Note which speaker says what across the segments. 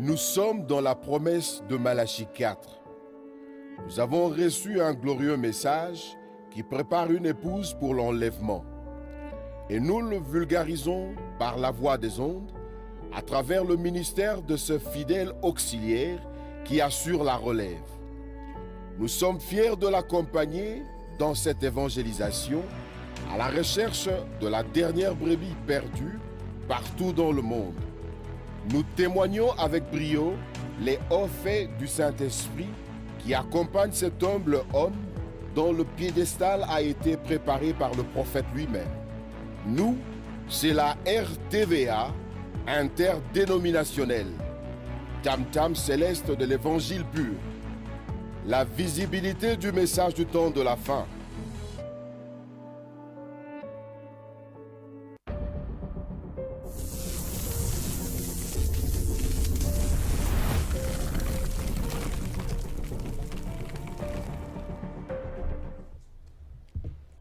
Speaker 1: Nous sommes dans la promesse de Malachie 4. Nous avons reçu un glorieux message qui prépare une épouse pour l'enlèvement. Et nous le vulgarisons par la voix des ondes, à travers le ministère de ce fidèle auxiliaire qui assure la relève. Nous sommes fiers de l'accompagner dans cette évangélisation à la recherche de la dernière brebis perdue partout dans le monde. Nous témoignons avec brio les hauts faits du Saint-Esprit qui accompagnent cet humble homme dont le piédestal a été préparé par le prophète lui-même. Nous, c'est la RTVA interdénominationnelle, tam-tam céleste de l'évangile pur, la visibilité du message du temps de la fin.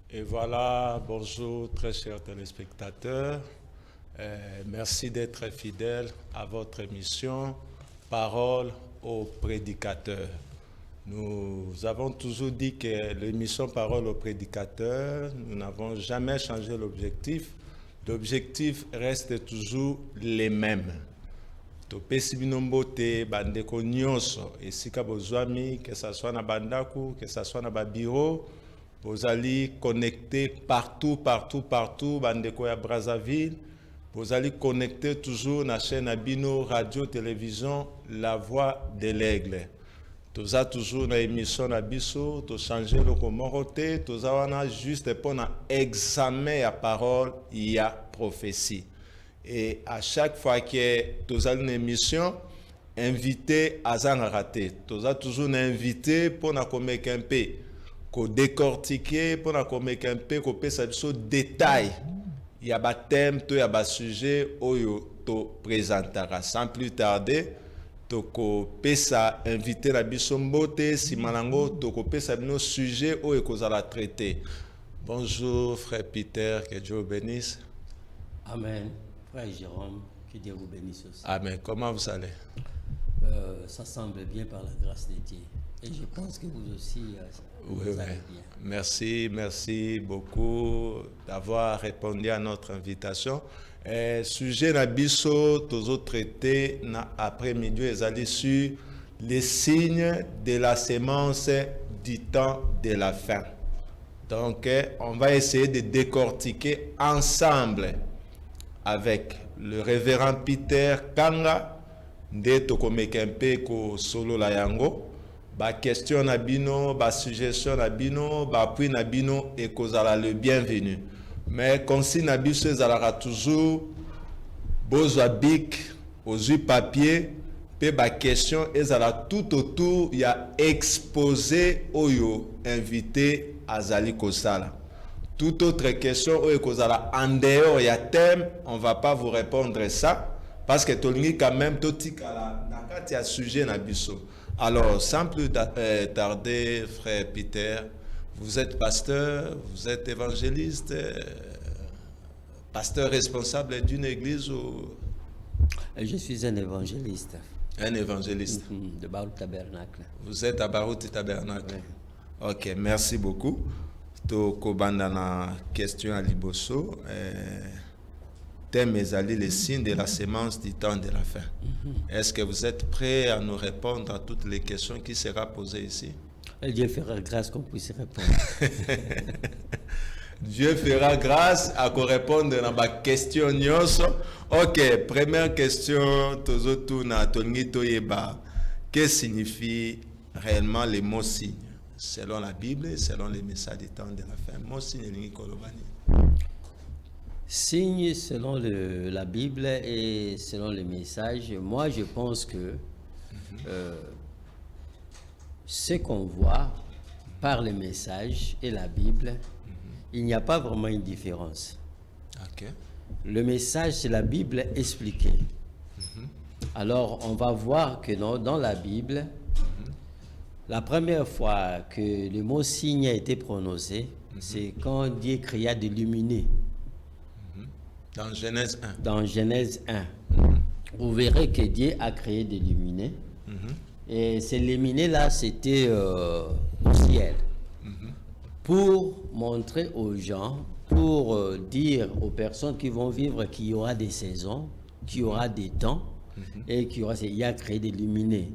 Speaker 2: Et voilà, bonjour très chers téléspectateurs. Merci d'être fidèles à votre émission Parole aux prédicateurs. Nous avons toujours dit que l'émission Parole aux prédicateurs, nous n'avons jamais changé l'objectif. L'objectif reste toujours les mêmes. Topesi binombote bandeko nyonso esika bozwami, que ça soit na bandaku, que ça soit na babiro. Vous allez connecter partout, bandeko ya Brazzaville. Vous allez connecter toujours na chaîne Abino, radio, télévision, la voix de l'aigle. Vous avez toujours na émission na biso, vous changez le comoroté, vous avez juste pour examen à parole, il y a prophétie. Et à chaque fois que vous avez une émission, invité à zan raté. Vous avez toujours un invité pour na commettre un peu. Ko décortiquer pour na commettre un peu ko pesa biso détail. Il y a des thèmes, il y a des sujets oyo to présentera sans plus tarder. To ko pesa inviter la biso mbote si manango to ko pesa bino sujet oyo ko za la traiter. Bonjour frère Peter, que Dieu vous bénisse.
Speaker 3: Amen. Frère Jérôme, que Dieu vous bénisse aussi.
Speaker 2: Amen. Comment vous allez?
Speaker 3: Ça semble bien par la grâce de Dieu. Et je pense que vous aussi, vous allez bien.
Speaker 2: Merci beaucoup d'avoir répondu à notre invitation. Sujet na biso, tozo traité na après-midi, ils allaient sur les signes de la sémence du temps de la fin. Donc, on va essayer de décortiquer ensemble avec le révérend Peter Kanga, de Tokomekempe ko solo la yango. Ba question na bino, ba suggestion na bino, ba appui na bino et kozala le bienvenu. Mais consigne na biso ezalaka toujours bozwa bic, ozwi papier, pe ba question ezala tout autour ya exposé oyo invité azali kosala. Toute autre question oyo kozala en dehors ya thème, on va pas vous répondre ça parce que tolingi quand même totikala na kati ya sujet na biso. Alors, sans plus tarder, frère Peter, vous êtes pasteur, vous êtes évangéliste, pasteur responsable d'une église ou...
Speaker 3: Je suis un évangéliste.
Speaker 2: Un évangéliste.
Speaker 3: De Barout Tabernacle.
Speaker 2: Vous êtes à Barout Tabernacle.
Speaker 3: Oui.
Speaker 2: Ok, merci beaucoup. Toko bandana question à Liboso. Thème ezali les signes de la sémence du temps de la fin. Est-ce que vous êtes prêts à nous répondre à toutes les questions qui seront posées ici?
Speaker 3: Et Dieu fera grâce qu'on puisse répondre.
Speaker 2: Dieu fera grâce à qu'on réponde à ma question. Ok, première question. Que signifie réellement les mots signes? Selon la Bible et selon les messages du temps de la fin. Mots signes,
Speaker 3: Signe selon la Bible et selon les messages, moi je pense que ce qu'on voit par les messages et la Bible, il n'y a pas vraiment une différence.
Speaker 2: Okay.
Speaker 3: Le message, c'est la Bible expliquée. Alors on va voir que dans la Bible, la première fois que le mot signe a été prononcé, c'est quand Dieu créa des lumineux.
Speaker 2: Dans Genèse 1.
Speaker 3: Dans Genèse 1. vous verrez que Dieu a créé des lumineux. Et ces lumineux-là, c'était au ciel. Pour montrer aux gens, pour dire aux personnes qui vont vivre qu'il y aura des saisons, qu'il y aura des temps, et il a créé des lumineux.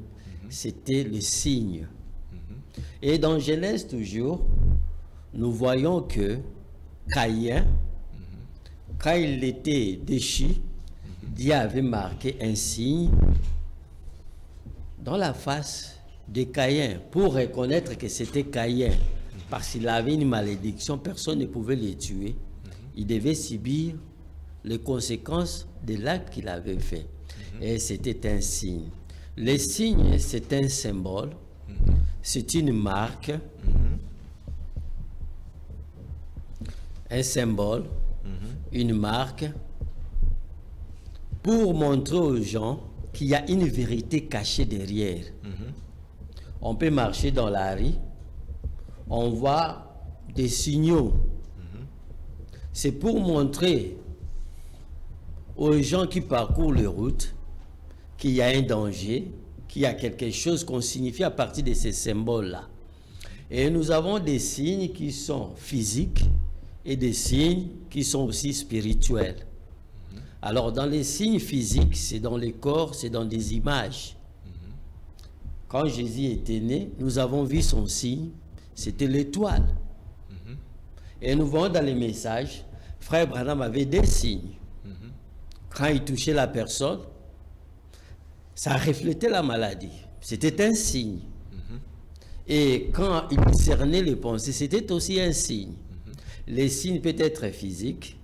Speaker 3: C'était le signe. Et dans Genèse toujours, nous voyons que Caïn, quand il était déchu, Dieu avait marqué un signe dans la face de Caïn pour reconnaître que c'était Caïn. Parce qu'il avait une malédiction, personne ne pouvait le tuer. Il devait subir les conséquences de l'acte qu'il avait fait. Et c'était un signe. Le signe, c'est un symbole, c'est une marque, un symbole, une marque, pour montrer aux gens qu'il y a une vérité cachée derrière. On peut marcher dans la rue, on voit des signaux. C'est pour montrer aux gens qui parcourent les routes qu'il y a un danger, qu'il y a quelque chose qu'on signifie à partir de ces symboles-là. Et nous avons des signes qui sont physiques et des signes qui sont aussi spirituels. Alors, dans les signes physiques, c'est dans le corps, c'est dans des images. Quand Jésus était né, nous avons vu son signe, c'était l'étoile. Et nous voyons dans les messages, Frère Branham avait des signes. Quand il touchait la personne, ça reflétait la maladie. C'était un signe. Et quand il discernait les pensées, c'était aussi un signe. Les signes peuvent être physiques,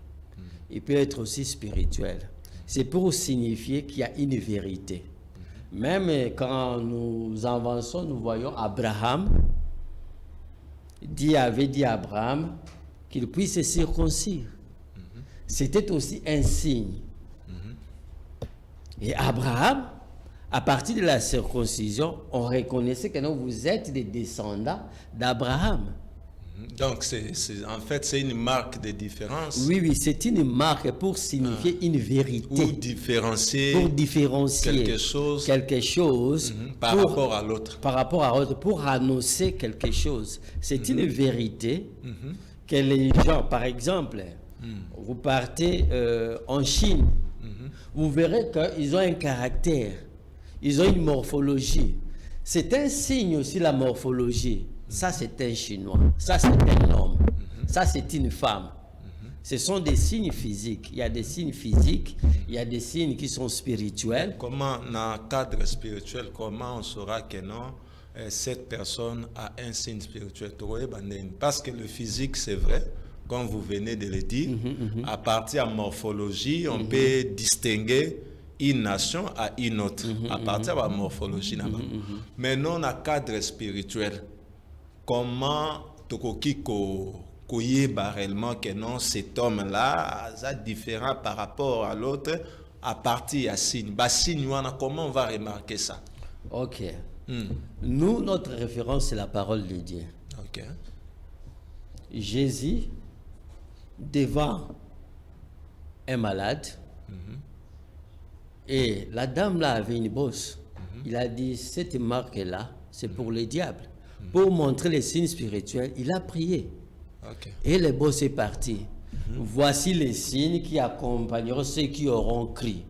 Speaker 3: il peut être aussi spirituel. C'est pour signifier qu'il y a une vérité. Même quand nous avançons, nous voyons Abraham. Dieu avait dit à Abraham qu'il puisse se circoncire. C'était aussi un signe. Et Abraham, à partir de la circoncision, on reconnaissait que non, vous êtes des descendants d'Abraham.
Speaker 2: Donc, en fait, c'est une marque de différence.
Speaker 3: Oui, oui, c'est une marque pour signifier une vérité.
Speaker 2: Ou différencier,
Speaker 3: pour différencier
Speaker 2: quelque chose par rapport à l'autre.
Speaker 3: Par rapport à l'autre, pour annoncer quelque chose. C'est une vérité que les gens, par exemple, vous partez en Chine, vous verrez qu'ils ont un caractère, ils ont une morphologie. C'est un signe aussi, la morphologie. Ça, c'est un Chinois. Ça, c'est un homme. Ça, c'est une femme. Ce sont des signes physiques. Il y a des signes physiques, il y a des signes qui sont spirituels.
Speaker 2: Comment, dans le cadre spirituel, comment on saura que non, cette personne a un signe spirituel? Parce que le physique, c'est vrai, comme vous venez de le dire, à partir de la morphologie, on peut distinguer une nation à une autre, à partir de la morphologie. Mais non, dans le cadre spirituel, comment tokoki koyeba réellement que non, cet homme-là est différent par rapport à l'autre à partir de signe. Comment on va remarquer ça?
Speaker 3: Ok. Nous, notre référence, c'est la parole de Dieu.
Speaker 2: Ok.
Speaker 3: Jésus, devant un malade, et la dame là avait une bosse. Il a dit, cette marque-là, c'est pour le diable. Pour montrer les signes spirituels, il a prié. Et le boss est parti. Voici les signes qui accompagneront ceux qui auront crié.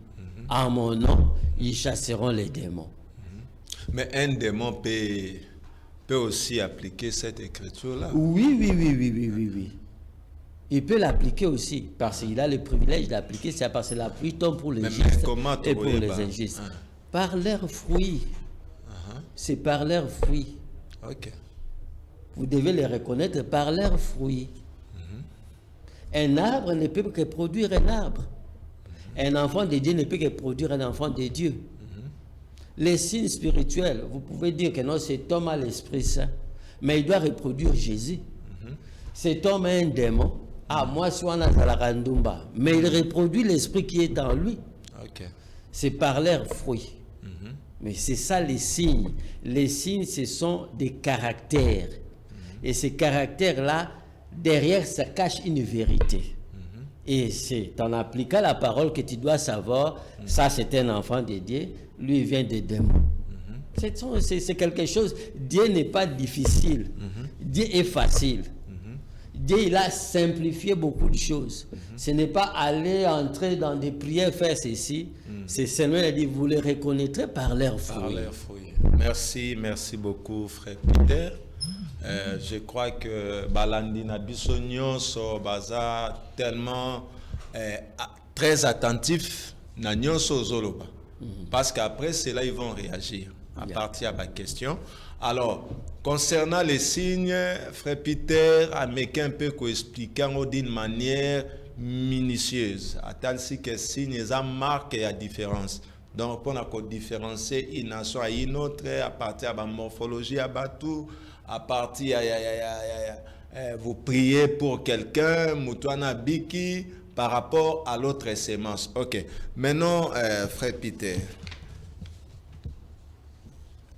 Speaker 3: En mon nom, ils chasseront les démons.
Speaker 2: Mais un démon peut aussi appliquer cette écriture-là.
Speaker 3: Oui. Il peut l'appliquer aussi, parce qu'il a le privilège d'appliquer, c'est parce que la pluie tombe pour les justes et pour les injustes. Par leurs fruits. C'est par leurs fruits.
Speaker 2: Ok.
Speaker 3: Vous devez les reconnaître par leurs fruits. Un arbre ne peut que produire un arbre. Un enfant de Dieu ne peut que produire un enfant de Dieu. Les signes spirituels, vous pouvez dire que non, cet homme a l'Esprit Saint, mais il doit reproduire Jésus. Cet homme est un démon. Ah, moi, je suis en Azalarandoumba. Mais il reproduit l'Esprit qui est en lui. C'est par leurs fruits. Mais c'est ça les signes. Les signes, ce sont des caractères. Et ces caractères-là, derrière, ça cache une vérité. Et c'est en appliquant la parole que tu dois savoir, ça c'est un enfant de Dieu, lui il vient des démons. C'est quelque chose, Dieu n'est pas difficile, Dieu est facile. Dieu il a simplifié beaucoup de choses. Ce n'est pas aller entrer dans des prières, faire ceci. C'est seulement, il a dit, vous les reconnaîtrez par leurs fruits.
Speaker 2: Par leurs fruits. Merci beaucoup, frère Peter. Je crois que Balandina Bissonio so baza tellement très attentif na nyonso zoloba. Parce qu'après cela ils vont réagir à partir de ma question. Alors, concernant les signes, frère Peter a un peu expliqué d'une manière minutieuse. À tel si que signes ça marque la différence. Donc, on a différencier une nation à une autre à partir de la morphologie, à partir vous priez pour quelqu'un, Moutouana Biki, par rapport à l'autre sémence. Ok. Maintenant, frère Peter,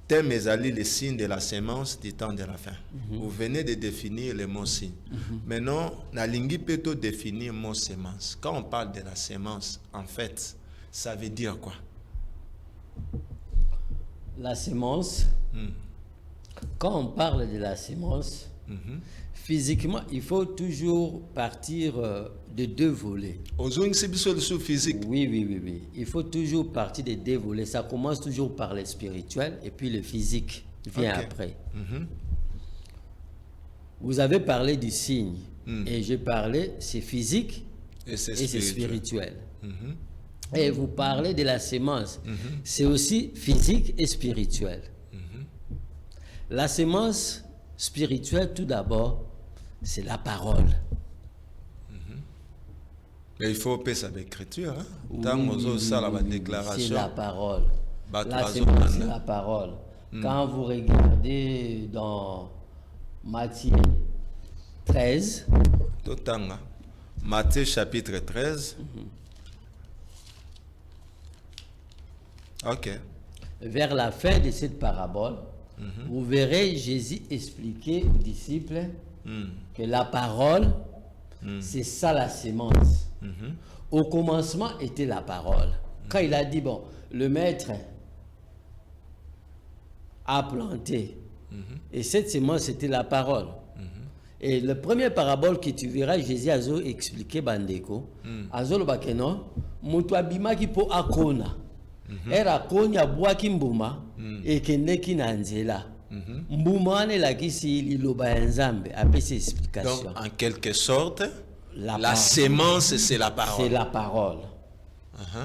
Speaker 2: thème est les signes de la sémence du temps de la fin. Vous venez de définir le mot signe. Maintenant, la lingue peut définir le mot sémence. Quand on parle de la sémence, en fait, ça veut dire quoi?
Speaker 3: La sémence, quand on parle de la sémence, physiquement, il faut toujours partir de deux volets.
Speaker 2: Physique.
Speaker 3: Oui. Il faut toujours partir de deux volets. Ça commence toujours par le spirituel et puis le physique vient après. Vous avez parlé du signe et j'ai parlé, c'est physique et c'est spirituel. Et vous parlez de la sémence, c'est aussi physique et spirituel. La sémence spirituelle, tout d'abord, c'est la parole.
Speaker 2: Mais il faut payer avec l'écriture.
Speaker 3: C'est la parole. La sémence, c'est la parole. Quand vous regardez dans Matthieu 13,
Speaker 2: Matthieu chapitre 13,
Speaker 3: vers la fin de cette parabole, vous verrez Jésus expliquer aux disciples que la parole, c'est ça la sémence. Au commencement était la parole. Quand il a dit, bon, le maître a planté, et cette sémence c'était la parole. Et la première parabole que tu verras, Jésus a expliqué Bandeko, Azolo Bakeno, Mutuabima qui po akona. Era konya bwaki mbuma ekeneki na nzela mbuma ne la kisi liloba ya nzambe apesi explication.
Speaker 2: Donc en quelque sorte la sémence c'est la parole.
Speaker 3: C'est la parole.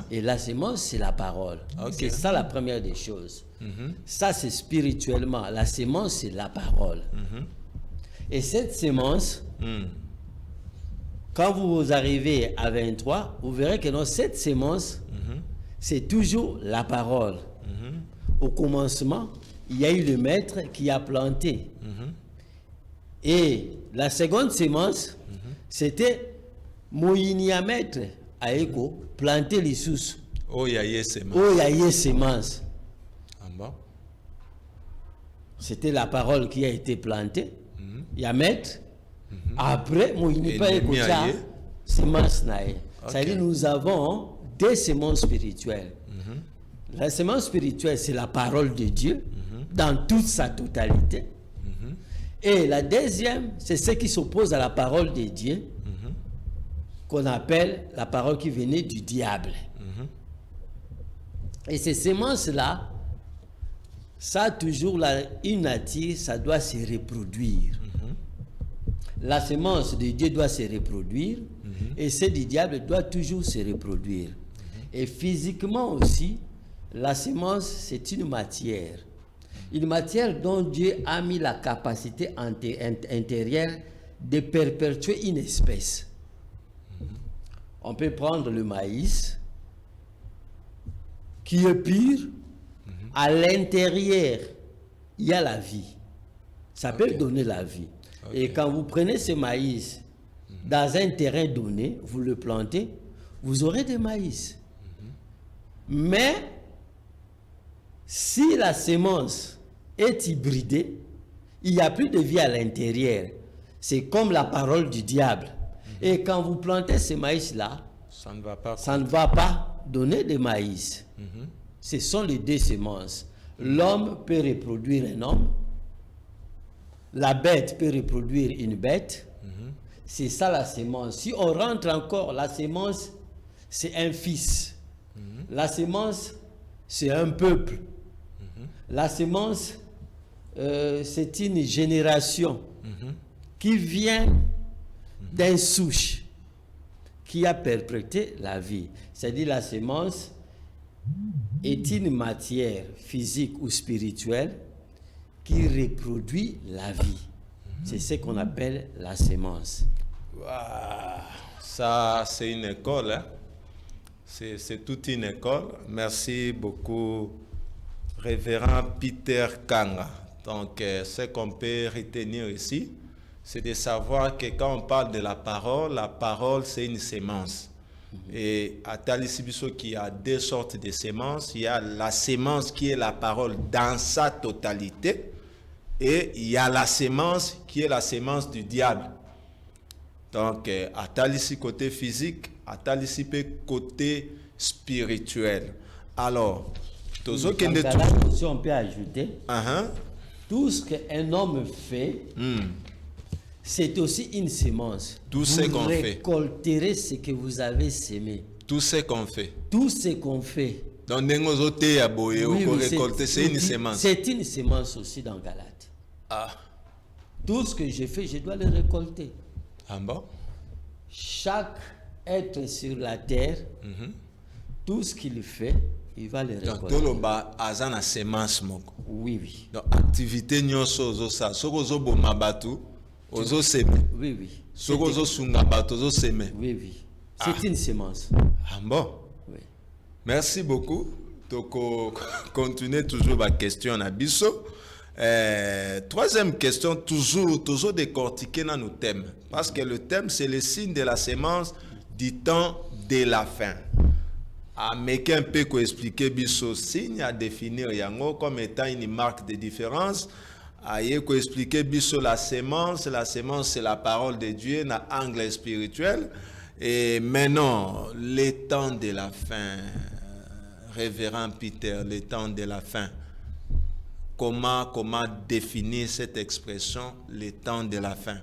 Speaker 3: Et la sémence c'est la parole. C'est ça la première des choses. Ça c'est spirituellement, la sémence c'est la parole. Et cette sémence quand vous arrivez à 23, vous verrez que dans cette sémence c'est toujours la parole. Au commencement, il y a eu le maître qui a planté. Et la seconde sémence, c'était Moïnia maître à Eko, planter les sous.
Speaker 2: Oh, il y a eu sémence.
Speaker 3: Oh, il y a eu sémence. C'était la parole qui a été plantée. Il y a maître. Après, Moïnia pas Eko, sémence naïe. C'est-à-dire nous avons des sémences spirituelles. La sémence spirituelle, c'est la parole de Dieu dans toute sa totalité. Et la deuxième, c'est ce qui s'oppose à la parole de Dieu, qu'on appelle la parole qui venait du diable. Et ces sémences-là, ça a toujours une nature, ça doit se reproduire. La sémence de Dieu doit se reproduire et celle du diable doit toujours se reproduire. Et physiquement aussi, la sémence, c'est une matière dont Dieu a mis la capacité intérieure de perpétuer une espèce. On peut prendre le maïs, qui est pur, à l'intérieur, il y a la vie. Ça peut donner la vie. Et quand vous prenez ce maïs dans un terrain donné, vous le plantez, vous aurez des maïs. Mais si la sémence est hybridée, il n'y a plus de vie à l'intérieur. C'est comme la parole du diable. Et quand vous plantez ce maïs-là,
Speaker 2: Ça ne va pas.
Speaker 3: ça ne va pas donner de maïs. Ce sont les deux semences. L'homme peut reproduire un homme. La bête peut reproduire une bête. C'est ça la semence. Si on rentre encore, la semence, c'est un fils. La semence, c'est un peuple. La semence, c'est une génération qui vient d'un souche qui a perpétré la vie. C'est-à-dire la semence est une matière physique ou spirituelle qui reproduit la vie. C'est ce qu'on appelle la semence.
Speaker 2: Wow. Ça, c'est une école. Hein? C'est toute une école. Merci beaucoup, révérend Peter Kanga. Donc, ce qu'on peut retenir ici, c'est de savoir que quand on parle de la parole, c'est une sémence. Et à Talisibiso, qui a deux sortes de sémences, il y a la sémence qui est la parole dans sa totalité, et il y a la sémence qui est la sémence du diable. Donc, à Talisi côté physique, à Talisi côté spirituel. Alors,
Speaker 3: si on peut ajouter, tout ce qu'un homme fait, c'est aussi une sémence.
Speaker 2: Tout ce qu'on fait.
Speaker 3: Vous récolterez ce que vous avez sémé.
Speaker 2: Tout ce qu'on fait.
Speaker 3: Tout ce qu'on fait.
Speaker 2: Donc, c'est une sémence.
Speaker 3: C'est une sémence aussi dans Galate. Tout ce que je fais, je dois le récolter.
Speaker 2: Ah bon?
Speaker 3: Chaque être sur la terre, tout ce qu'il fait, il va le récolter.
Speaker 2: Donc, azana sémence moko.
Speaker 3: Oui, oui.
Speaker 2: Donc, activité nyonso ozo sa. Soko ozo boma batu, ozo seme.
Speaker 3: Oui, oui.
Speaker 2: Soko ozo sunga batu, ozo seme.
Speaker 3: Oui, oui. C'est une sémence.
Speaker 2: Ah bon?
Speaker 3: Oui.
Speaker 2: Merci beaucoup. Donc, continuer toujours ma question à Bisso. Troisième question, toujours décortiquer dans nos thèmes. Parce que le thème, c'est le signe de la sémence du temps de la fin. Mais qu'un peu qu'on expliquer Bisso signe à définir yango comme étant une marque de différence. Aïe qu'on expliquer Bisso la sémence c'est la parole de Dieu dans angle spirituel. Et maintenant, le temps de la fin, révérend Peter, le temps de la fin. Comment définir cette expression, le temps de la fin?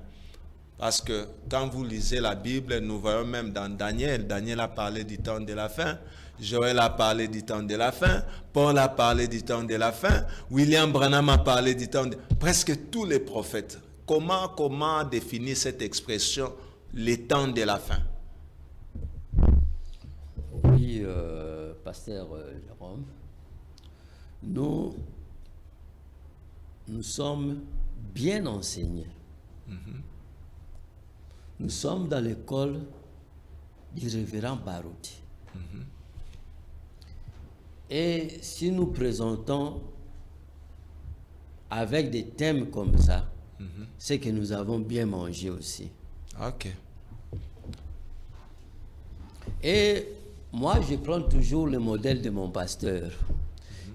Speaker 2: Parce que quand vous lisez la Bible, nous voyons même dans Daniel a parlé du temps de la fin, Joël a parlé du temps de la fin, Paul a parlé du temps de la fin, William Branham a parlé du temps de... Presque tous les prophètes. Comment définir cette expression, le temps de la fin?
Speaker 3: Oui, pasteur Jérôme, nous sommes bien enseignés. Nous sommes dans l'école du révérend Barouti. Et si nous présentons avec des thèmes comme ça, c'est que nous avons bien mangé aussi.
Speaker 2: Ok.
Speaker 3: Et moi, je prends toujours le modèle de mon pasteur.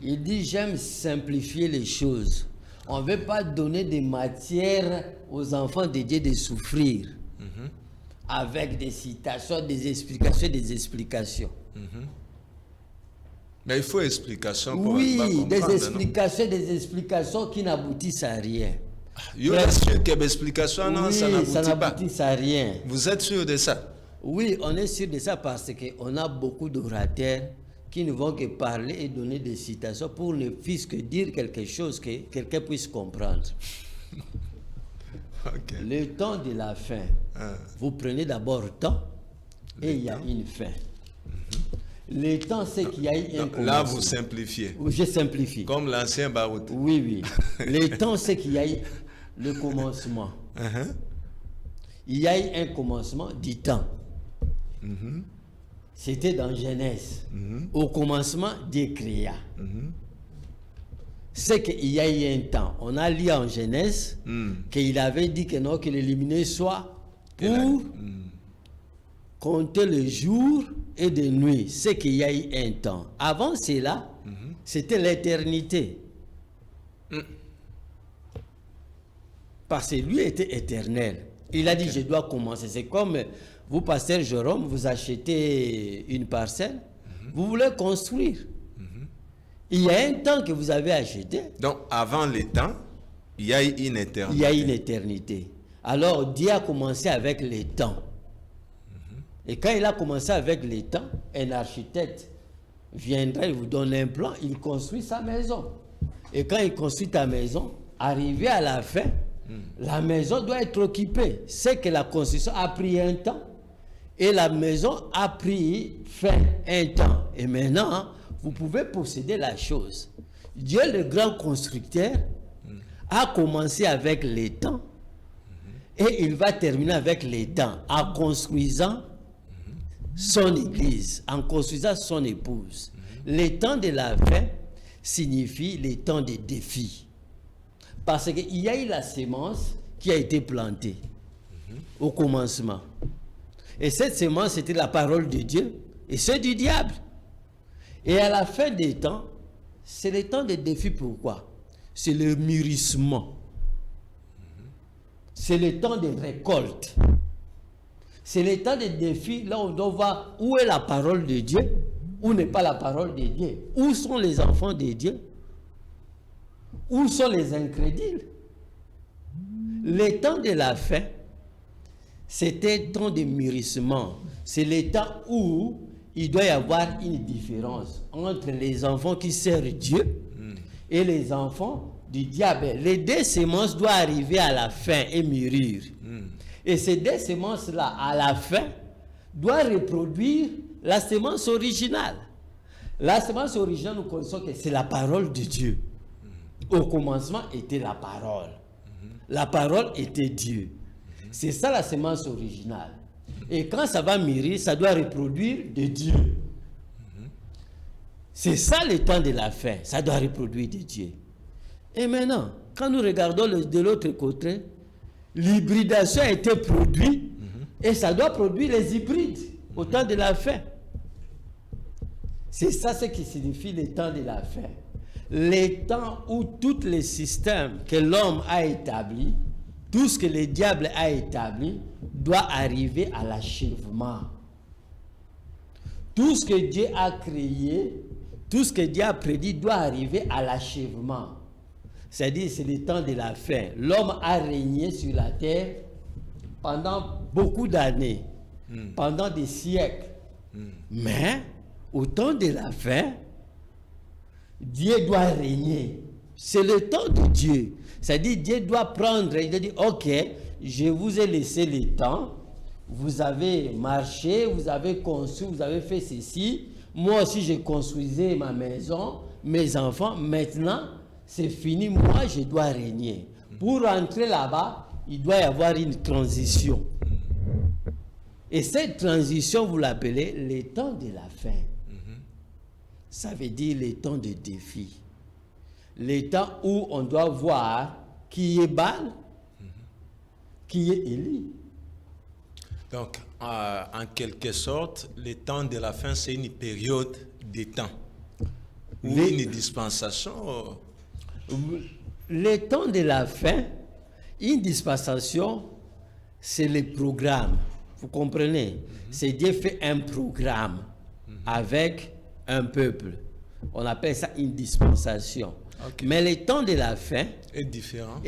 Speaker 3: Il dit, j'aime simplifier les choses. On ne veut pas donner des matières aux enfants de Dieu de souffrir. Avec des citations, des explications.
Speaker 2: Mais il faut explication pour
Speaker 3: oui,
Speaker 2: comprendre,
Speaker 3: des explications qui n'aboutissent à rien.
Speaker 2: Vous êtes sûr que l'explication, non, ça
Speaker 3: n'aboutit à rien.
Speaker 2: Vous êtes sûr de ça?
Speaker 3: Oui, on est sûr de ça parce qu'on a beaucoup d'orateurs qui ne vont que parler et donner des citations pour ne fût-ce que dire quelque chose que quelqu'un puisse comprendre.
Speaker 2: Okay.
Speaker 3: Le temps de la fin, vous prenez d'abord temps et il y a une fin. Le temps, c'est qu'il y a eu un commencement.
Speaker 2: Là, vous simplifiez.
Speaker 3: Je simplifie.
Speaker 2: Comme l'ancien Barout.
Speaker 3: Oui, oui. Le temps, c'est qu'il y a eu le commencement. Il y a eu un commencement du temps. C'était dans Genèse. Au commencement, Dieu créa. C'est qu'il y a eu un temps. On a lu en Genèse qu'il avait dit que non, que les lumineux soient pour compter le jour et de nuit. C'est qu'il y a eu un temps. Avant cela, c'était l'éternité. Parce que lui était éternel. Il a dit, je dois commencer. C'est comme vous, pasteur Jérôme, vous achetez une parcelle, vous voulez construire. Il y a un temps que vous avez acheté.
Speaker 2: Donc, avant le temps, il y a une éternité.
Speaker 3: Il y a une éternité. Alors, Dieu a commencé avec les temps. Et quand il a commencé avec les temps, un architecte viendra, il vous donne un plan, il construit sa maison. Et quand il construit ta maison, arrivé à la fin, la maison doit être occupée. C'est que la construction a pris un temps et la maison a pris fin un temps. Et maintenant, vous pouvez posséder la chose. Dieu, le grand constructeur, a commencé avec les temps et il va terminer avec les temps en construisant son église, en construisant son épouse. Les temps de la fin signifie les temps des défis. Parce qu'il y a eu la sémence qui a été plantée au commencement. Et cette sémence, c'était la parole de Dieu et c'est du diable. Et à la fin des temps, c'est le temps des défis. Pourquoi? C'est le mûrissement. C'est le temps des récoltes. C'est le temps des défis, là on doit voir où est la parole de Dieu, où n'est pas la parole de Dieu, où sont les enfants de Dieu, où sont les incrédules. Le temps de la fin, c'était temps de mûrissement. C'est le temps où il doit y avoir une différence entre les enfants qui servent Dieu et les enfants du diable. Les deux semences doivent arriver à la fin et mûrir. Et ces deux semences-là, à la fin, doivent reproduire la semence originale. La semence originale, nous connaissons que c'est la parole de Dieu. Au commencement était la parole. La parole était Dieu. C'est ça la semence originale. Et quand ça va mûrir, ça doit reproduire de Dieu. C'est ça le temps de la fin. Ça doit reproduire de Dieu. Et maintenant, quand nous regardons de l'autre côté, l'hybridation a été produite et ça doit produire les hybrides au temps de la fin. C'est ça ce qui signifie le temps de la fin. Les temps où tous les systèmes que l'homme a établis, tout ce que le diable a établi, doit arriver à l'achèvement. Tout ce que Dieu a créé, tout ce que Dieu a prédit doit arriver à l'achèvement. C'est-à-dire, c'est le temps de la fin. L'homme a régné sur la terre pendant beaucoup d'années, pendant des siècles. Mais, au temps de la fin, Dieu doit régner. C'est le temps de Dieu. C'est-à-dire, Dieu doit prendre, il doit dire, ok, je vous ai laissé le temps, vous avez marché, vous avez conçu, vous avez fait ceci. Moi aussi, je construisais ma maison, mes enfants. Maintenant, c'est fini, moi je dois régner. Pour rentrer là-bas, il doit y avoir une transition. Et cette transition, vous l'appelez le temps de la fin. Ça veut dire le temps de défi. Le temps où on doit voir qui est Baal, qui est Élie.
Speaker 2: Donc, en quelque sorte, le temps de la fin, c'est une période de temps. Ou une dispensation.
Speaker 3: Le temps de la fin, une dispensation, c'est le programme. Vous comprenez? C'est Dieu fait un programme avec un peuple. On appelle ça une dispensation. Okay. Mais le temps de la fin
Speaker 2: est différent.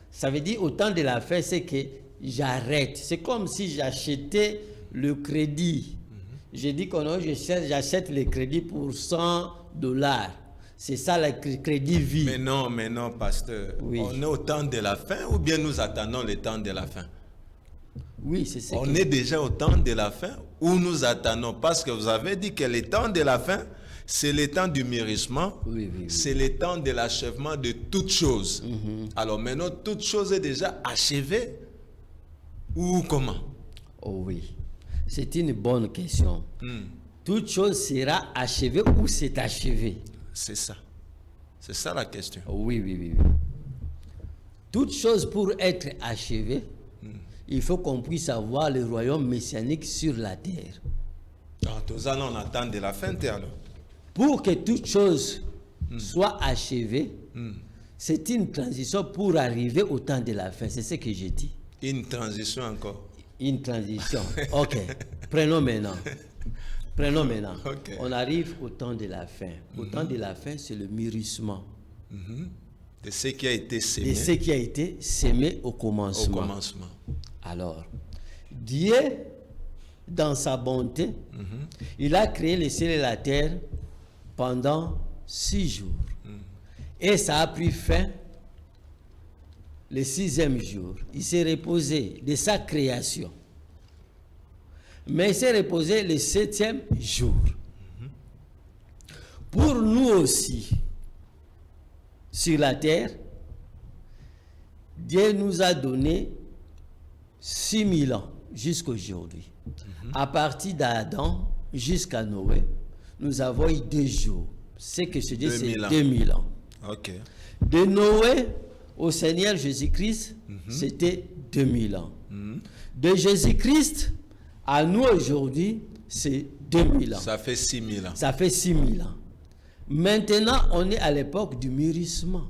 Speaker 3: Ça veut dire au temps de la fin, c'est que j'arrête. C'est comme si j'achetais le crédit. Je dis que non, j'achète le crédit pour $100. C'est ça le crédit vie.
Speaker 2: Mais non, pasteur. Oui. On est au temps de la fin ou bien nous attendons le temps de la fin?
Speaker 3: Oui, c'est ça.
Speaker 2: On est déjà au temps de la fin ou nous attendons? Parce que vous avez dit que le temps de la fin, c'est le temps du mûrissement.
Speaker 3: Oui.
Speaker 2: C'est le temps de l'achèvement de toutes choses. Alors maintenant, toute chose est déjà achevée ou comment?
Speaker 3: Oh oui, c'est une bonne question. Toute chose sera achevée ou c'est achevé?
Speaker 2: C'est ça. C'est ça la question.
Speaker 3: Oui. Toute chose pour être achevée, il faut qu'on puisse avoir le royaume messianique sur la terre.
Speaker 2: Donc, nous allons attendre de la fin, alors.
Speaker 3: Pour que toute chose soit achevée, c'est une transition pour arriver au temps de la fin. C'est ce que j'ai dit.
Speaker 2: Une transition encore.
Speaker 3: Une transition. Ok. Prenons maintenant.
Speaker 2: Ok.
Speaker 3: On arrive au temps de la fin. Au temps de la fin, c'est le mûrissement.
Speaker 2: De ce qui a été sémé.
Speaker 3: De ce qui a été sémé au commencement.
Speaker 2: Au commencement.
Speaker 3: Alors, Dieu, dans sa bonté, il a créé le ciel et la terre pendant 6 jours. Et ça a pris fin le 6e jour. Il s'est reposé de sa création. Mais il s'est reposé le 7e jour. Pour nous aussi, sur la terre, Dieu nous a donné 6000 ans jusqu'aujourd'hui. À partir d'Adam jusqu'à Noé, nous avons eu 2 jours. Ce que je dis, c'est 2000 ans.
Speaker 2: Ok.
Speaker 3: De Noé au Seigneur Jésus-Christ, c'était 2000 ans. De Jésus-Christ à nous aujourd'hui, c'est 2000 ans.
Speaker 2: Ça fait 6000 ans.
Speaker 3: Ça fait 6000 ans. Maintenant, on est à l'époque du mûrissement.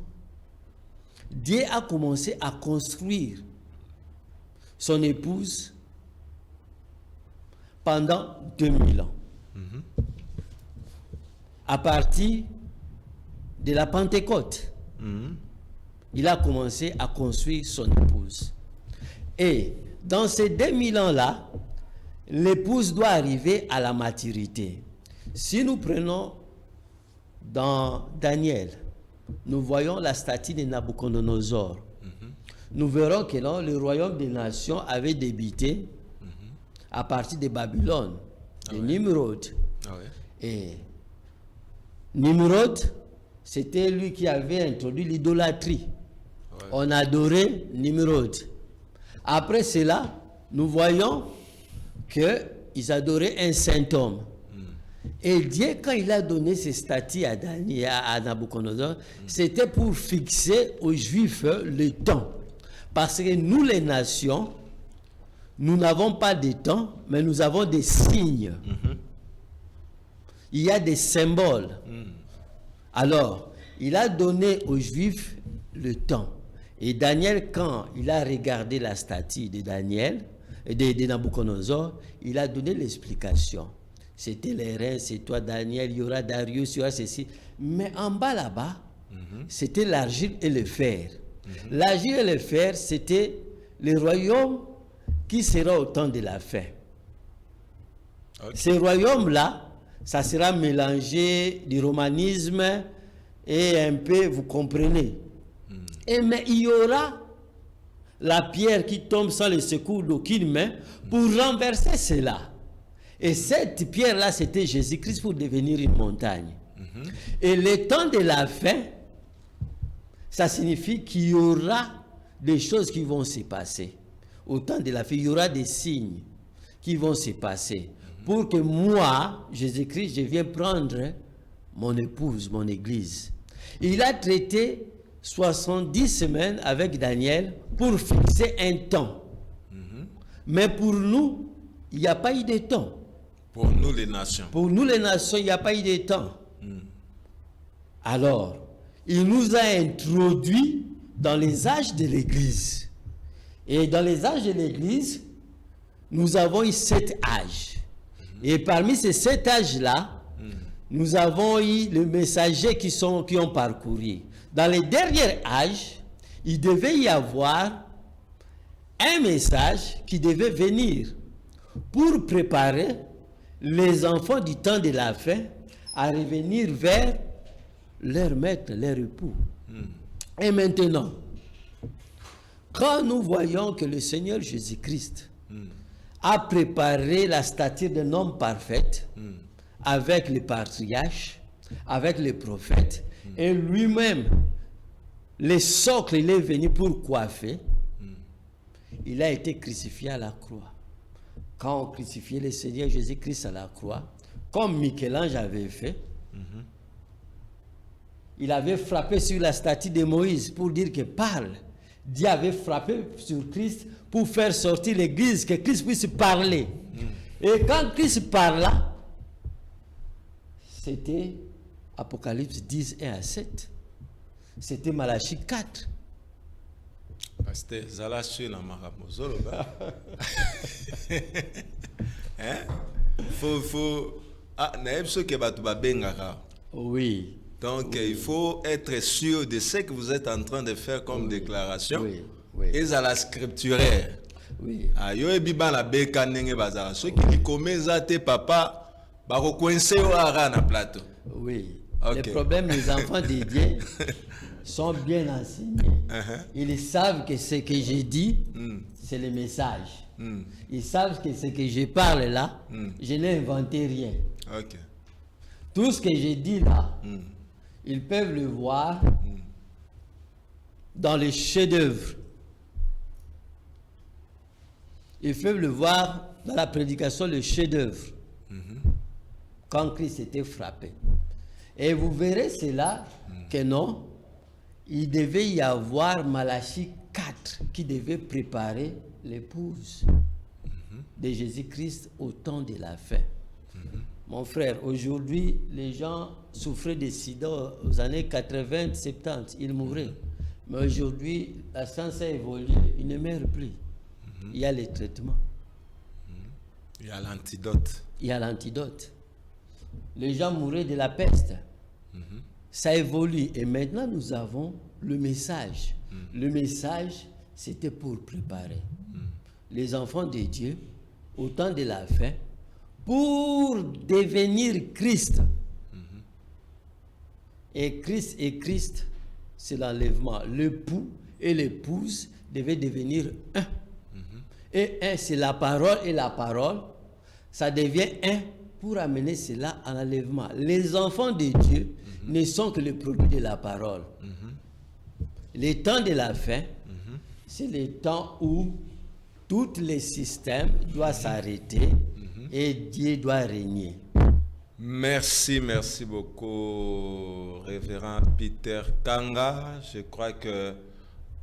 Speaker 3: Dieu a commencé à construire son épouse pendant 2000 ans. À partir de la Pentecôte, il a commencé à construire son épouse. Et dans ces 2000 ans-là, l'épouse doit arriver à la maturité. Si nous prenons dans Daniel, nous voyons la statue de Nabucodonosor. Nous verrons que là, le royaume des nations avait débuté à partir de Babylone, de Nimrod. Et Nimrod, c'était lui qui avait introduit l'idolâtrie. On adorait Nimrod. Après cela, nous voyons qu'ils adoraient un saint homme. Et Dieu, quand il a donné ces statues à Daniel, à Nabucodonosor, c'était pour fixer aux Juifs le temps. Parce que nous, les nations, nous n'avons pas de temps, mais nous avons des signes. Il y a des symboles. Alors, il a donné aux Juifs le temps. Et Daniel, quand il a regardé la statue de Daniel, de Nabucodonosor, il a donné l'explication. C'était les reins, c'est toi Daniel, il y aura Darius, il y aura ceci. Mais en bas là-bas, c'était l'argile et le fer. L'argile et le fer, c'était le royaume qui sera au temps de la fin. Ce royaume-là, ça sera mélangé du romanisme et un peu, vous comprenez. Mais il y aura la pierre qui tombe sans le secours d'aucune main pour renverser cela. Et cette pierre-là, c'était Jésus-Christ pour devenir une montagne. Et le temps de la fin, ça signifie qu'il y aura des choses qui vont se passer. Au temps de la fin, il y aura des signes qui vont se passer. Pour que moi, Jésus-Christ, je viens prendre mon épouse, mon église. Il a traité 70 semaines avec Daniel pour fixer un temps. Mais pour nous, il n'y a pas eu de temps.
Speaker 2: Pour nous les nations.
Speaker 3: Pour nous les nations, il n'y a pas eu de temps. Alors, il nous a introduits dans les âges de l'Église. Et dans les âges de l'Église, nous avons eu 7 âges. Et parmi ces 7 âges-là, nous avons eu les messagers qui ont parcouru. Dans les derniers âges, il devait y avoir un message qui devait venir pour préparer les enfants du temps de la fin à revenir vers leur maître, leur époux. Et maintenant, quand nous voyons que le Seigneur Jésus-Christ a préparé la stature d'un homme parfait avec les patriarches, avec les prophètes, et lui-même, le socle, il est venu pour coiffer, il a été crucifié à la croix. Quand on crucifiait le Seigneur Jésus-Christ à la croix, comme Michel-Ange avait fait, il avait frappé sur la statue de Moïse pour dire que parle. Dieu avait frappé sur Christ pour faire sortir l'église, que Christ puisse parler. Et quand Christ parla, c'était Apocalypse 10, 1 à 7. C'était Malachie 4.
Speaker 2: Pasteur, zala sur la maramozolo. Hein? Faut ah, naïb ce que batu ba bengara.
Speaker 3: Oui.
Speaker 2: Donc il faut être sûr de ce que vous êtes en train de faire comme déclaration.
Speaker 3: Oui. Oui.
Speaker 2: Et à la scripturaire.
Speaker 3: Oui.
Speaker 2: Ah, yo ebiba na beka ndenge bazala. Ceux qui likomeza te papa ba ko coincer au ara na plateau.
Speaker 3: Oui.
Speaker 2: Okay.
Speaker 3: Le problème, les enfants de Dieu sont bien enseignés. Ils savent que ce que j'ai dit, c'est le message. Ils savent que ce que je parle là, je n'ai inventé rien.
Speaker 2: Ok.
Speaker 3: Tout ce que j'ai dit là, ils peuvent le voir dans les chefs-d'œuvre. Ils peuvent le voir dans la prédication, le chef-d'œuvre. Quand Christ était frappé. Et vous verrez cela que non, il devait y avoir Malachie 4 qui devait préparer l'épouse de Jésus-Christ au temps de la fin. Mon frère, aujourd'hui, les gens souffraient de sida aux années 80, 70, ils mouraient. Mais aujourd'hui, la science a évolué, ils ne meurent plus. Il y a les traitements.
Speaker 2: Il y a l'antidote.
Speaker 3: Il y a l'antidote. Les gens mouraient de la peste. Ça évolue. Et maintenant, nous avons le message. Le message, c'était pour préparer les enfants de Dieu au temps de la fin pour devenir Christ. Et Christ, c'est l'enlèvement. L'époux et l'épouse devaient devenir un. Et un, c'est la parole, et la parole, ça devient un pour amener cela à l'enlèvement. Les enfants de Dieu ne sont que le produit de la parole. Les temps de la fin, c'est le temps où tous les systèmes doivent s'arrêter et Dieu doit régner.
Speaker 2: Merci beaucoup, révérend Peter Kanga. Je crois que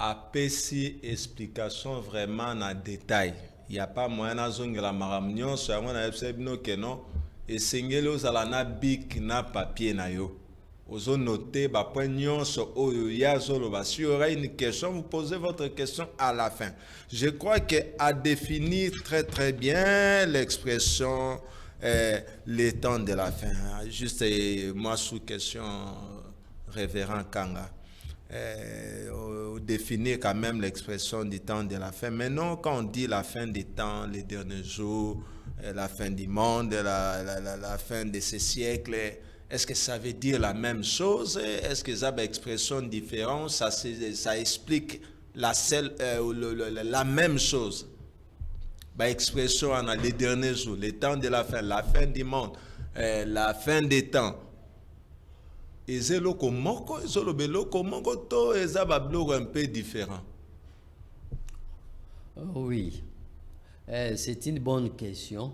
Speaker 2: apesi explication vraiment en détail. Il n'y a pas moyen de la maramnion, soit on a que non. Et singelo zala na bic na papier na yo. Ozo noter ba point nyonso oyo ya zolo ba. Si y aura une question, vous posez votre question à la fin. Je crois que a défini très bien l'expression les temps de la fin. Juste moi sous question révérend Kanga. Définir quand même l'expression du temps de la fin. Maintenant, quand on dit la fin des temps, les derniers jours, la fin du monde, la fin de ce siècle, est-ce que ça veut dire la même chose? Est-ce que ça a une expression différente? Ça explique la même chose. Expression en les derniers jours, les temps de la fin du monde, la fin des temps. Et c'est un peu différent.
Speaker 3: Oui, c'est une bonne question.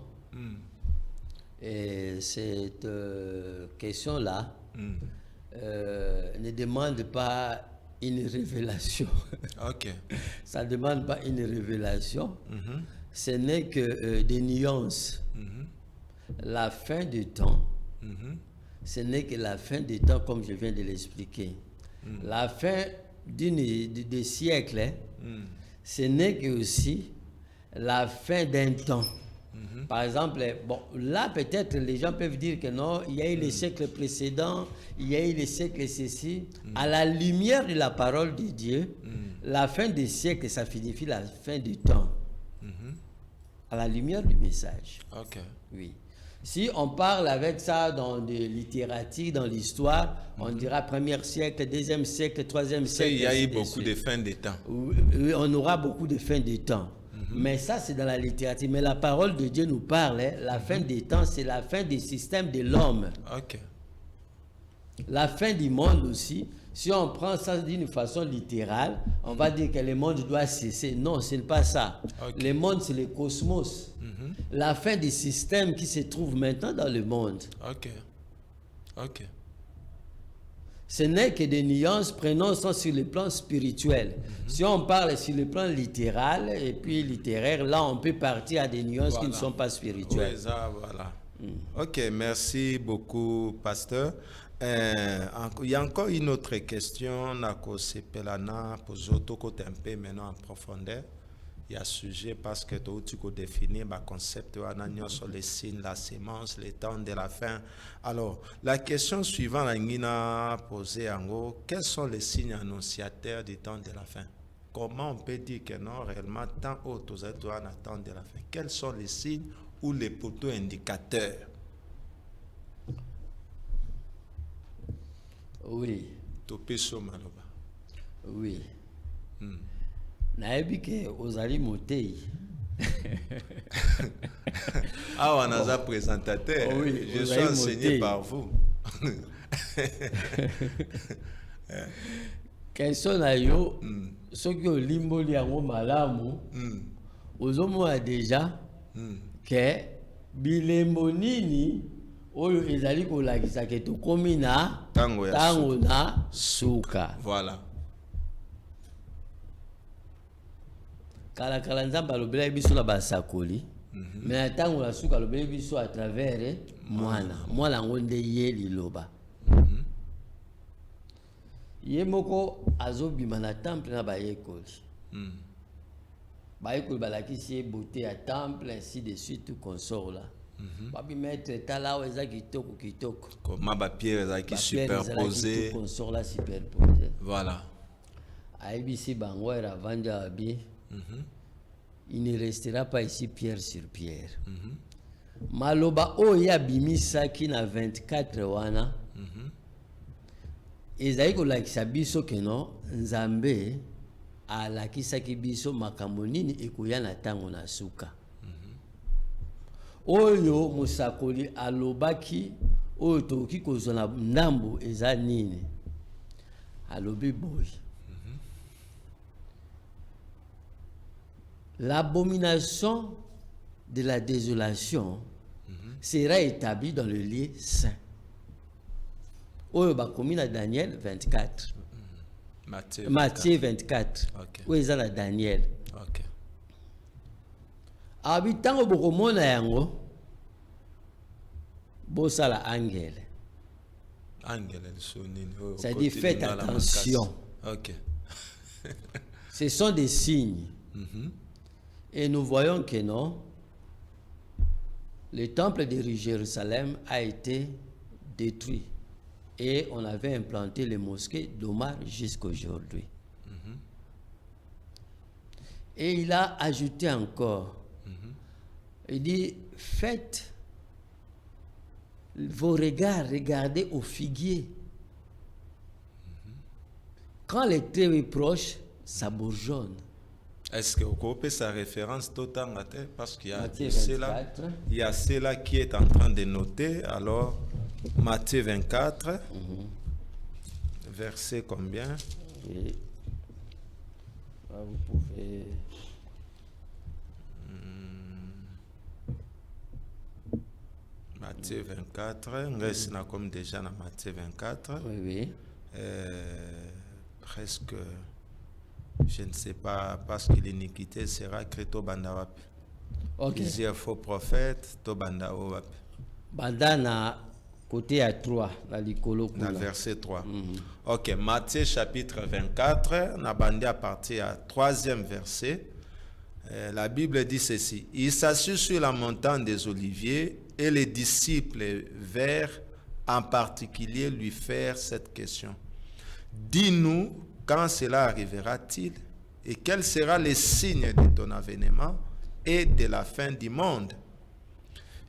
Speaker 3: Et cette question-là ne demande pas une révélation.
Speaker 2: Ok.
Speaker 3: Ça ne demande pas une révélation. Ce n'est que des nuances. La fin du temps. Ce n'est que la fin des temps, comme je viens de l'expliquer. La fin des siècles, ce n'est que aussi la fin d'un temps. Par exemple, bon, là peut-être les gens peuvent dire que non, il y a eu les siècles précédents, il y a eu les siècles ceci. À la lumière de la parole de Dieu, la fin des siècles, ça signifie la fin du temps. À la lumière du message.
Speaker 2: Ok.
Speaker 3: Oui. Si on parle avec ça dans de littérature, dans l'histoire, on dira premier siècle, deuxième siècle, troisième siècle.
Speaker 2: Il y a eu beaucoup de fins de temps.
Speaker 3: Oui, on aura beaucoup de fins de temps. Mais ça, c'est dans la littérature. Mais la parole de Dieu nous parle, la fin des temps, c'est la fin du système de l'homme.
Speaker 2: Ok.
Speaker 3: La fin du monde aussi, si on prend ça d'une façon littérale, on va dire que le monde doit cesser. Non, ce n'est pas ça. Okay. Le monde, c'est le cosmos. La fin du système qui se trouve maintenant dans le monde.
Speaker 2: Ok. Ok.
Speaker 3: Ce n'est que des nuances, prenons ça sur le plan spirituel. Si on parle sur le plan littéral et puis littéraire, là on peut partir à des nuances qui ne sont pas spirituelles.
Speaker 2: Oui, ça, voilà. Ok, merci beaucoup, pasteur. Il y a encore une autre question, Nako Sepelana, pour côté un peu maintenant en profondeur. Il y a sujet parce que tu peux définir le concept sur les signes, la sémence, les temps de la fin. Alors, la question suivante, a posé en gros, quels sont les signes annonciateurs du temps de la fin? Comment on peut dire que non, réellement, tant autres étoiles temps de la fin? Quels sont les signes ou les poteaux indicateurs?
Speaker 3: Oui.
Speaker 2: Topeso maloba.
Speaker 3: Oui. Naebi ke ozali motei.
Speaker 2: Ah, on a un présentateur.
Speaker 3: Oh oui,
Speaker 2: je suis enseigné par vous.
Speaker 3: Question na yo, soki olimboli yango malamu, ozomona déjà que bilembo nini oyo ezali kolakisa ke tokomi na
Speaker 2: tango
Speaker 3: na suka.
Speaker 2: Voilà.
Speaker 3: Kala nzambe alobela biso na basakoli, mais na tango na suka alobela biso à travers mwana ngo nde ye liloba. Ye moko azobima na temple na bayekoli. Bayekoli balakisi ye beauté ya temple, ainsi de suite, tout consort là. Babi maître tala weza kitoko.
Speaker 2: Comment ba pierre za qui superposé.
Speaker 3: Tout consort là superposé.
Speaker 2: Voilà.
Speaker 3: Aibisi bango era vanja abi. Il ne restera pas ici pierre sur pierre. Maloba oya bimisa ki na 24 wana. Ezali kolakisa biso keno nzambe alakisaki biso makambo nini ekoya na tango na suka. Oyo musakoli alobaki oyo toki kozwa na ndambo eza nini. Alobi boy. L'abomination de la désolation sera établie dans le lieu saint. Oyo bakomi na Daniel 24. Matthieu 24.
Speaker 2: Okay.
Speaker 3: Oyo eza na Daniel.
Speaker 2: Okay.
Speaker 3: Abi tango bokomona yango bosala angele.
Speaker 2: Angele sonini.
Speaker 3: Ça dit faites attention.
Speaker 2: OK.
Speaker 3: Ce sont des signes. Et nous voyons que non, le temple de Jérusalem a été détruit. Et on avait implanté les mosquées d'Omar jusqu'à aujourd'hui. Et il a ajouté encore, il dit, faites vos regards, regardez au figuier. Quand le trait est proche, ça bourgeonne.
Speaker 2: Est-ce que vous coupez sa référence totalement? Parce qu'il y a
Speaker 3: Matthieu
Speaker 2: cela,
Speaker 3: 24.
Speaker 2: il y a cela qui est en train de noter. Alors, Matthieu 24, verset combien?
Speaker 3: Et là, vous pouvez...
Speaker 2: Matthieu 24, on reste comme déjà dans Matthieu 24.
Speaker 3: Oui, oui.
Speaker 2: Presque, je ne sais pas, parce que l'iniquité sera créée au Bandawap.
Speaker 3: Ok.
Speaker 2: Plusieurs faux prophètes, au Bandawap.
Speaker 3: Bandana, côté à 3, dans l'icolo.
Speaker 2: Dans verset 3. Ok, Matthieu chapitre 24, on a bandé à partir à 3e verset. La Bible dit ceci. Il s'assit sur la montagne des Oliviers et les disciples vinrent en particulier lui faire cette question. Dis-nous quand cela arrivera-t-il et quel sera le signe de ton avènement et de la fin du monde?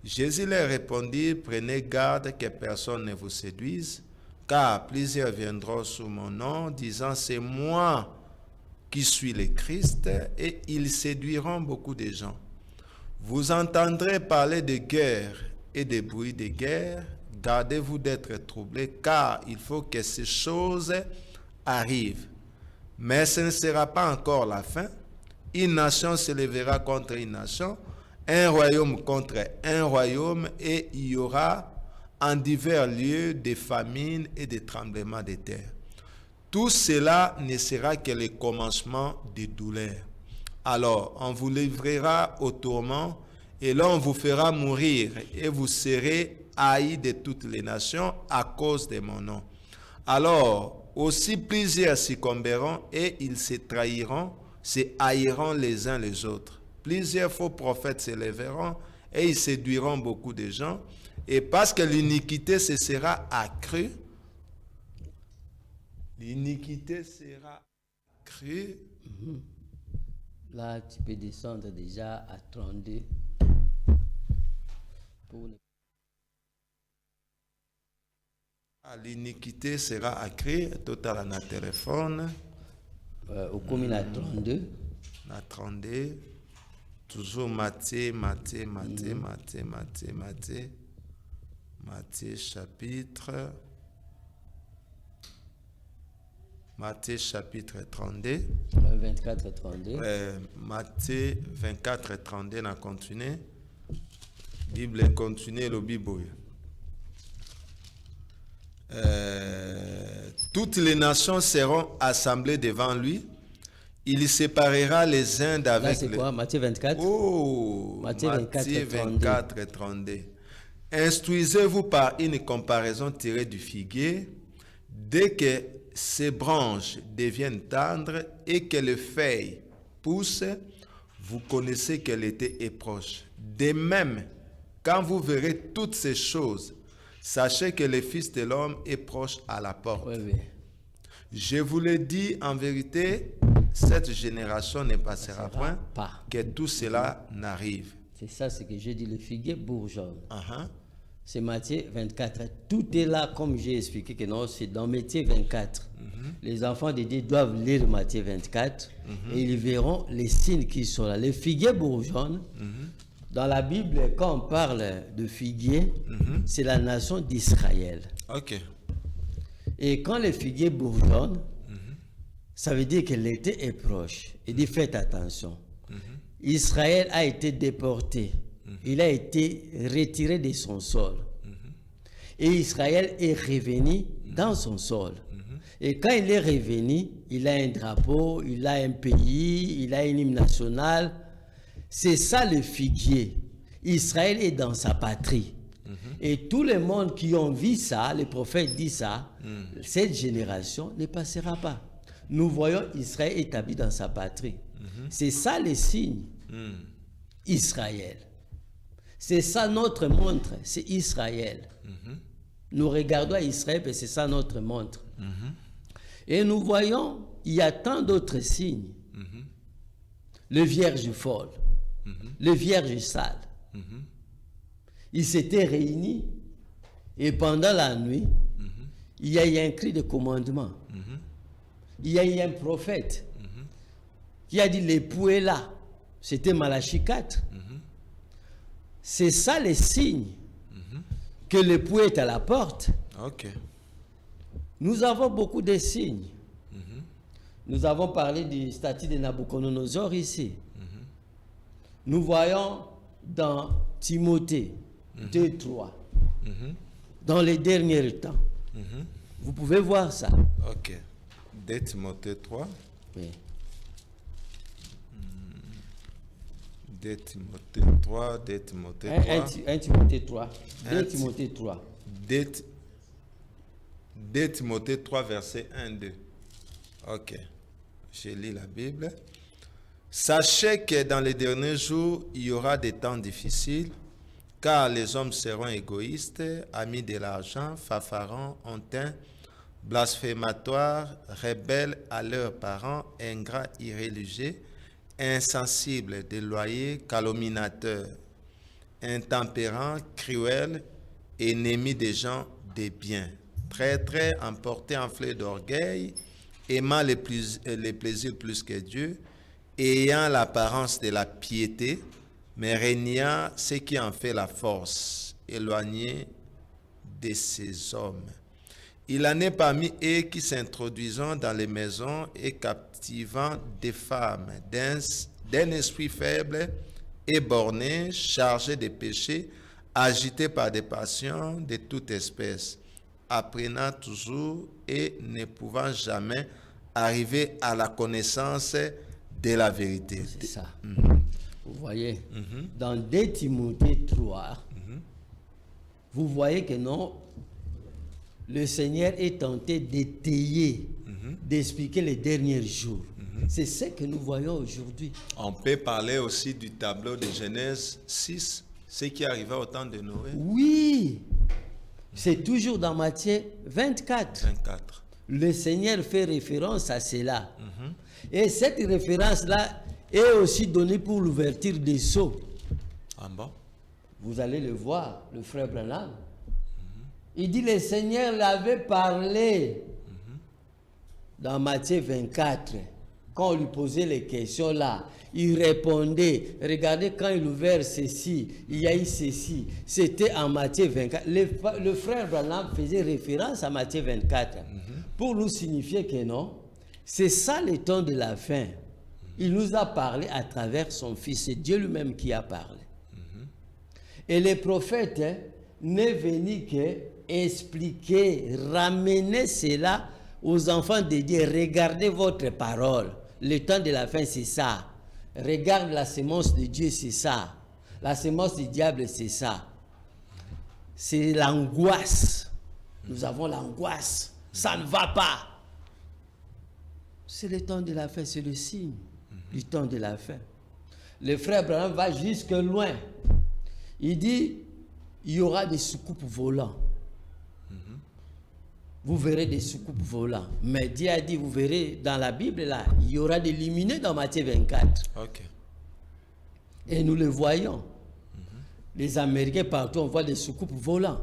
Speaker 2: Jésus leur répondit, prenez garde que personne ne vous séduise, car plusieurs viendront sous mon nom, disant c'est moi qui suis le Christ, et ils séduiront beaucoup de gens. Vous entendrez parler de guerre et de bruits de guerre. Gardez-vous d'être troublés, car il faut que ces choses arrivent. Mais ce ne sera pas encore la fin. Une nation se lèvera contre une nation, un royaume contre un royaume, et il y aura en divers lieux des famines et des tremblements de terre. Tout cela ne sera que le commencement des douleurs. Alors, on vous livrera au tourment et l'on vous fera mourir, et vous serez haïs de toutes les nations à cause de mon nom. Alors, aussi plusieurs succomberont, et ils se trahiront, se haïront les uns les autres. Plusieurs faux prophètes s'élèveront, et ils séduiront beaucoup de gens, et parce que l'iniquité se sera accrue, l'iniquité sera accrue.
Speaker 3: Là, tu peux descendre déjà à 32.
Speaker 2: L'iniquité sera accrue, total na téléphone.
Speaker 3: Au commun à 32.
Speaker 2: Na 32. Toujours Matthieu chapitre. Matthieu chapitre 32.
Speaker 3: 24 32.
Speaker 2: Matthieu 24 32 na continue. Bible continue le Bible. Toutes les nations seront assemblées devant lui. Il séparera les uns d'avec
Speaker 3: Là, c'est quoi? Matthieu 24?
Speaker 2: Oh,
Speaker 3: Matthieu
Speaker 2: 24 32. Instruisez-vous par une comparaison tirée du figuier. Dès que ses branches deviennent tendres et que les feuilles poussent, vous connaissez que l'été est proche. De même, quand vous verrez toutes ces choses, sachez que le Fils de l'homme est proche à la porte.
Speaker 3: Oui.
Speaker 2: Je vous le dis en vérité, cette génération ne passera point
Speaker 3: pas
Speaker 2: que tout cela n'arrive.
Speaker 3: C'est ça, ce que j'ai dit, le figuier bourgeonne.
Speaker 2: Uh-huh.
Speaker 3: C'est Matthieu 24. Tout est là, comme j'ai expliqué, que non, c'est dans Matthieu 24. Les enfants de Dieu doivent lire Matthieu 24 et ils verront les signes qui sont là. Le figuier bourgeonne, dans la Bible, quand on parle de figuier, c'est la nation d'Israël.
Speaker 2: Ok.
Speaker 3: Et quand le figuier bourgeonne, ça veut dire que l'été est proche. Il dit faites attention. Israël a été déporté. Il a été retiré de son sol. Et Israël est revenu dans son sol. Et quand il est revenu, il a un drapeau, il a un pays, il a un hymne national. C'est ça le figuier. Israël est dans sa patrie. Et tout le monde qui ont vu ça, le prophète dit ça, cette génération ne passera pas. Nous voyons Israël établi dans sa patrie. C'est ça le signe. Israël. C'est ça notre montre, c'est Israël. Nous regardons à Israël et c'est ça notre montre. Et nous voyons, il y a tant d'autres signes. Le vierge folle, le vierge sale. Ils s'étaient réunis et pendant la nuit, il y a eu un cri de commandement. Il y a eu un prophète qui a dit l'époux est là. C'était Malachie 4. C'est ça les signes que l'époux est à la porte.
Speaker 2: Ok.
Speaker 3: Nous avons beaucoup de signes. Nous avons parlé du statut de Nabucodonosor ici. Nous voyons dans Timothée 2:3, dans les derniers temps. Vous pouvez voir ça.
Speaker 2: Ok. 2 Timothée 3.
Speaker 3: Oui.
Speaker 2: 2 Timothée 3, 2 Timothée 3.
Speaker 3: 1 Timothée 3. 2 Timothée 3.
Speaker 2: 2 Timothée 3, verset 1-2. Ok. Je lis la Bible. Sachez que dans les derniers jours, il y aura des temps difficiles, car les hommes seront égoïstes, amis de l'argent, fanfarons, hautains, blasphématoires, rebelles à leurs parents, ingrats, irréligieux, insensibles, déloyaux, calomniateurs, intempérants, cruels, ennemis des gens des biens, traîtres, emportés en fleurs d'orgueil, aimant les plaisirs plus que Dieu, ayant l'apparence de la piété, mais régnant ce qui en fait la force, éloignés de ces hommes. Il en est parmi eux qui s'introduisent dans les maisons et captivant des femmes d'un esprit faible et borné, chargé de péchés, agité par des passions de toute espèce, apprenant toujours et ne pouvant jamais arriver à la connaissance de la vérité.
Speaker 3: C'est ça. Vous voyez, dans 2 Timothée 3, vous voyez que non, le Seigneur est tenté d'étayer, d'expliquer les derniers jours. C'est ce que nous voyons aujourd'hui.
Speaker 2: On peut parler aussi du tableau de Genèse 6, ce qui arriva au temps de Noé.
Speaker 3: Oui, c'est toujours dans Matthieu 24.
Speaker 2: 24.
Speaker 3: Le Seigneur fait référence à cela. Et cette référence-là est aussi donnée pour l'ouverture des sceaux.
Speaker 2: Ah bon?
Speaker 3: Vous allez le voir, le frère Branham. Il dit, le Seigneur l'avait parlé dans Matthieu 24. Quand on lui posait les questions là, il répondait. Regardez, quand il ouvert ceci, il y a eu ceci. C'était en Matthieu 24. Le frère Branham faisait référence à Matthieu 24 pour nous signifier que non, c'est ça le temps de la fin. Il nous a parlé à travers son Fils. C'est Dieu lui-même qui a parlé. Et les prophètes n'est venu que expliquer, ramener cela aux enfants de Dieu. Regardez votre parole. Le temps de la fin, c'est ça. Regarde la sémence de Dieu, c'est ça. La sémence du diable, c'est ça. C'est l'angoisse. Nous avons l'angoisse. Ça ne va pas. C'est le temps de la fin, c'est le signe du temps de la fin. Le frère Branham va jusque loin. Il dit, il y aura des soucoupes volants. Vous verrez des soucoupes volants. Mais Dieu a dit, vous verrez dans la Bible, là, il y aura des lumineux dans Matthieu 24.
Speaker 2: Ok.
Speaker 3: Et nous le voyons. Les Américains, partout, on voit des soucoupes volants.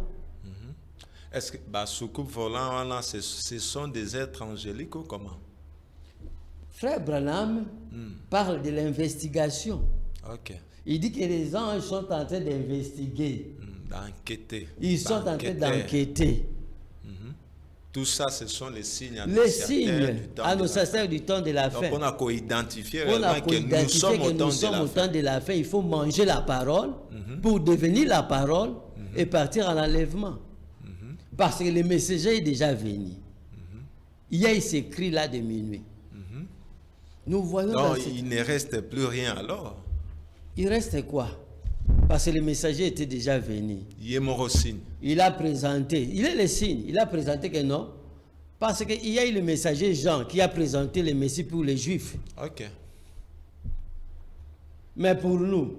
Speaker 2: Est-ce que soucoupe volant, ce sont des êtres angéliques ou comment?
Speaker 3: Frère Branham parle de l'investigation.
Speaker 2: Ok.
Speaker 3: Il dit que les anges sont en train d'investiguer.
Speaker 2: D'enquêter.
Speaker 3: Ils sont en train d'enquêter.
Speaker 2: Tout ça, ce sont les signes
Speaker 3: annonciateurs du temps de la fin.
Speaker 2: Donc on a qu'identifié
Speaker 3: que nous sommes au temps de la fin. Il faut manger la parole pour devenir la parole et partir en enlèvement. Parce que le messager est déjà venu. Il y a ces cris là de minuit. Nous voyons.
Speaker 2: Donc il ne reste plus rien alors.
Speaker 3: Il reste quoi? Parce que le messager était déjà venu. Il a présenté, il est le signe, il a présenté que non. Parce qu'il y a eu le messager Jean qui a présenté le Messie pour les Juifs.
Speaker 2: Ok.
Speaker 3: Mais pour nous,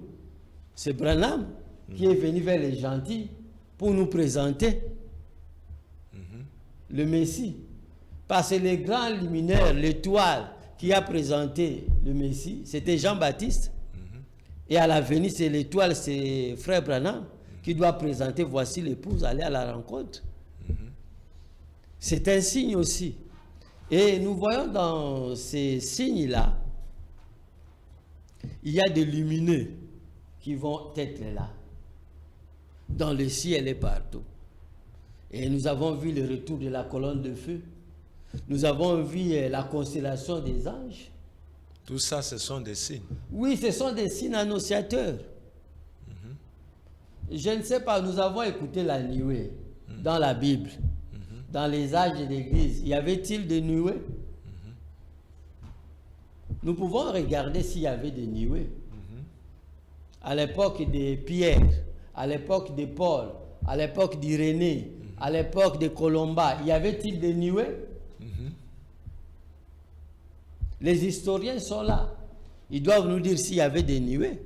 Speaker 3: c'est Branham qui est venu vers les gentils pour nous présenter le Messie. Parce que le grand luminaire, l'étoile qui a présenté le Messie, c'était Jean-Baptiste. Et à l'avenir, c'est l'étoile, c'est frère Branham qui doit présenter, voici l'épouse, aller à la rencontre. C'est un signe aussi. Et nous voyons dans ces signes-là, il y a des lumineux qui vont être là, dans le ciel et partout. Et nous avons vu le retour de la colonne de feu. Nous avons vu la constellation des anges.
Speaker 2: Tout ça, ce sont des signes.
Speaker 3: Oui, ce sont des signes annonciateurs. Je ne sais pas, nous avons écouté la nuée dans la Bible. Dans les âges de l'Église, y avait-il des nuées? Nous pouvons regarder s'il y avait des nuées. À l'époque de Pierre, à l'époque de Paul, à l'époque d'Irénée, à l'époque de Colomba, y avait-il des nuées? Les historiens sont là. Ils doivent nous dire s'il y avait des nuées.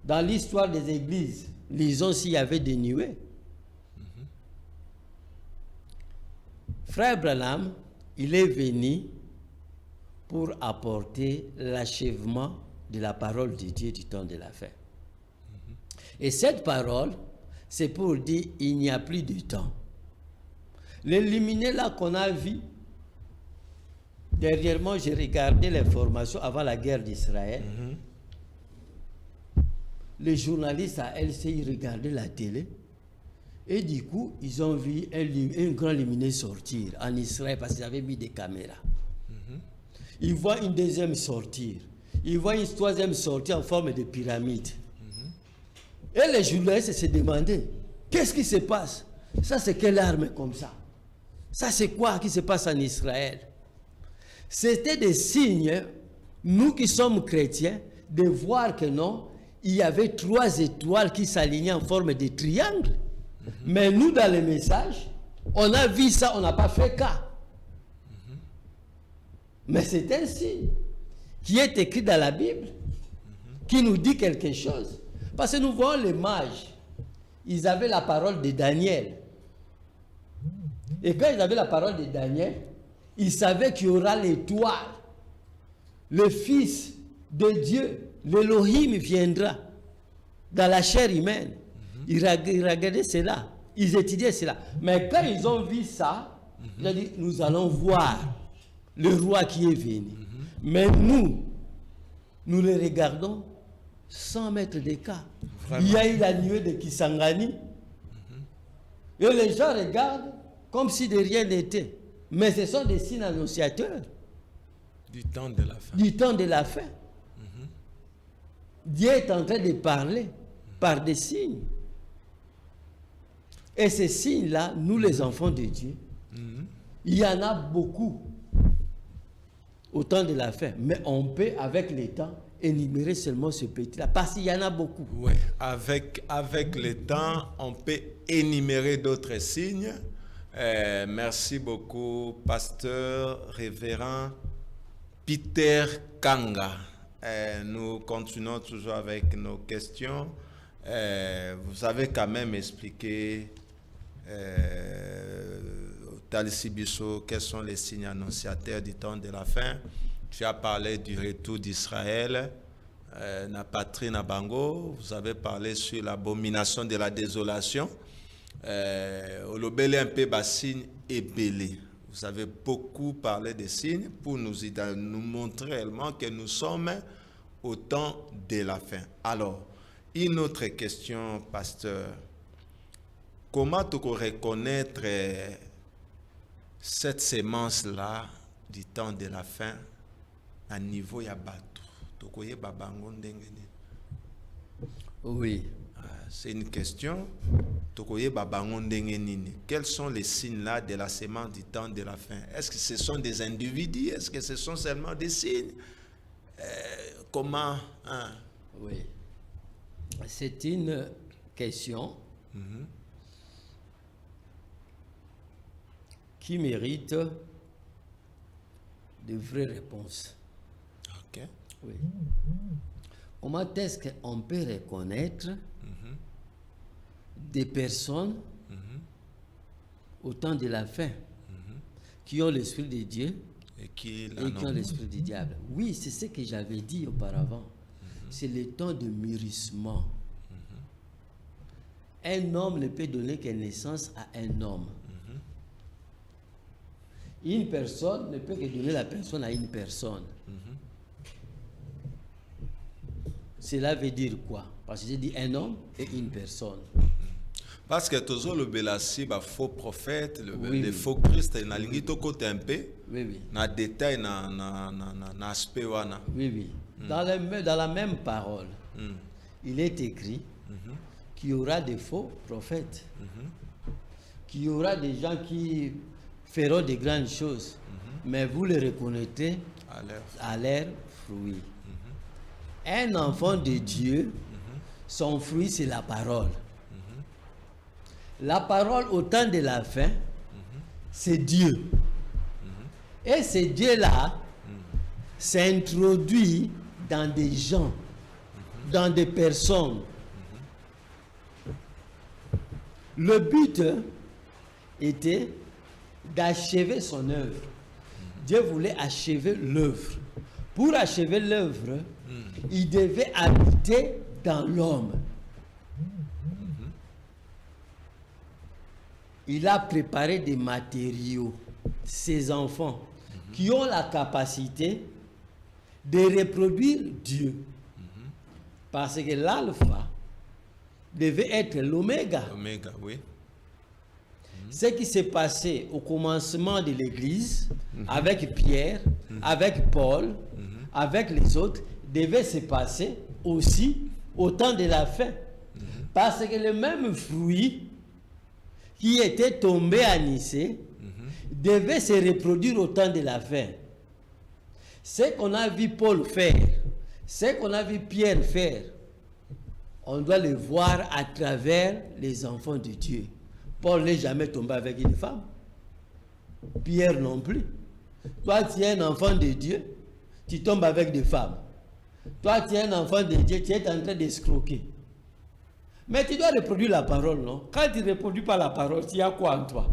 Speaker 3: Dans l'histoire des églises, lisons s'il y avait des nuées. Frère Branham, il est venu pour apporter l'achèvement de la parole de Dieu du temps de la fin. Et cette parole, c'est pour dire il n'y a plus de temps. Les lumineux là qu'on a vu, derrière moi, j'ai regardé l'information avant la guerre d'Israël. Les journalistes à LCI regardaient la télé et du coup, ils ont vu un grand lumineux sortir en Israël parce qu'ils avaient mis des caméras. Ils voient une deuxième sortir. Ils voient une troisième sortir en forme de pyramide. Et les journalistes se demandaient, qu'est-ce qui se passe? Ça, c'est quelle arme comme ça? Ça, c'est quoi qui se passe en Israël? C'était des signes, nous qui sommes chrétiens, de voir que non, il y avait 3 étoiles qui s'alignaient en forme de triangle. Mais nous, dans les messages, on a vu ça, on n'a pas fait cas. Mais c'est un signe qui est écrit dans la Bible, qui nous dit quelque chose. Parce que nous voyons les mages, ils avaient la parole de Daniel. Et quand ils avaient la parole de Daniel, ils savaient qu'il y aura l'étoile. Le Fils de Dieu, l'Élohim viendra dans la chair humaine. Ils regardaient cela, ils étudiaient cela. Mais quand ils ont vu ça, ils ont dit, nous allons voir le roi qui est venu. Mais nous le regardons sans mettre d'écart. Il y a eu la nuée de Kisangani. Et les gens regardent comme si de rien n'était. Mais ce sont des signes annonciateurs.
Speaker 2: Du temps de la fin.
Speaker 3: Du temps de la fin. Dieu est en train de parler par des signes. Et ces signes-là, nous les enfants de Dieu, il y en a beaucoup au temps de la fin. Mais on peut, avec le temps, énumérer seulement ce petit-là, parce qu'il y en a beaucoup.
Speaker 2: Oui, avec le temps, on peut énumérer d'autres signes. Merci beaucoup, pasteur, révérend Peter Kanga. Nous continuons toujours avec nos questions. Vous avez quand même expliqué Talisibiso, quels sont les signes annonciateurs du temps de la fin. Tu as parlé du retour d'Israël, na patrie na bango. Vous avez parlé sur l'abomination de la désolation. Olobele un peu bas signe et belé. Vous avez beaucoup parlé des signes pour nous montrer réellement que nous sommes au temps de la fin. Alors, une autre question, pasteur. Comment tu peux reconnaître cette sémence-là du temps de la fin à niveau ya bato?
Speaker 3: Oui.
Speaker 2: C'est une question. Quels sont les signes-là de la sémence du temps de la fin? Est-ce que ce sont des individus? Est-ce que ce sont seulement des signes? Comment?
Speaker 3: Oui. C'est une question qui mérite de vraies réponses.
Speaker 2: Ok.
Speaker 3: Oui. Comment est-ce qu'on peut reconnaître des personnes au temps de la fin qui ont l'esprit de Dieu
Speaker 2: et qui
Speaker 3: ont l'esprit du diable? Oui, c'est ce que j'avais dit auparavant. C'est le temps de mûrissement. Un homme ne peut donner que naissance à un homme. Une personne ne peut que donner la personne à une personne. Cela veut dire quoi? Parce que j'ai dit un homme et une personne.
Speaker 2: Parce que toujours le belassi, faux prophète, les faux Christ, il y a un peu.
Speaker 3: Oui.
Speaker 2: Na détail, na aspect wana.
Speaker 3: Oui. Dans la même parole, il est écrit qu'il y aura des faux prophètes, qu'il y aura des gens qui feront de grandes choses, mais vous les reconnaîtrez à leurs fruits. Un enfant de Dieu, son fruit, c'est la parole. La parole au temps de la fin, c'est Dieu. Et ce Dieu-là s'introduit dans des gens, dans des personnes. Le but était d'achever son œuvre. Dieu voulait achever l'œuvre. Pour achever l'œuvre, il devait habiter dans l'homme. Il a préparé des matériaux, ses enfants, qui ont la capacité de reproduire Dieu. Parce que l'alpha devait être l'oméga.
Speaker 2: Oméga, oui.
Speaker 3: Ce qui s'est passé au commencement de l'Église, avec Pierre, avec Paul, avec les autres, devait se passer aussi au temps de la fin. Parce que le même fruit qui était tombé à Nicée devait se reproduire au temps de la fin. Ce qu'on a vu Paul faire, Ce qu'on a vu Pierre faire, on doit le voir à travers les enfants de Dieu. Paul n'est jamais tombé avec une femme. Pierre non plus. Toi, tu es un enfant de Dieu, tu tombes avec des femmes. Toi, tu es un enfant de Dieu, tu es en train d'escroquer. Mais tu dois reproduire la parole, non? Quand tu ne reproduis pas la parole, il y a quoi en toi?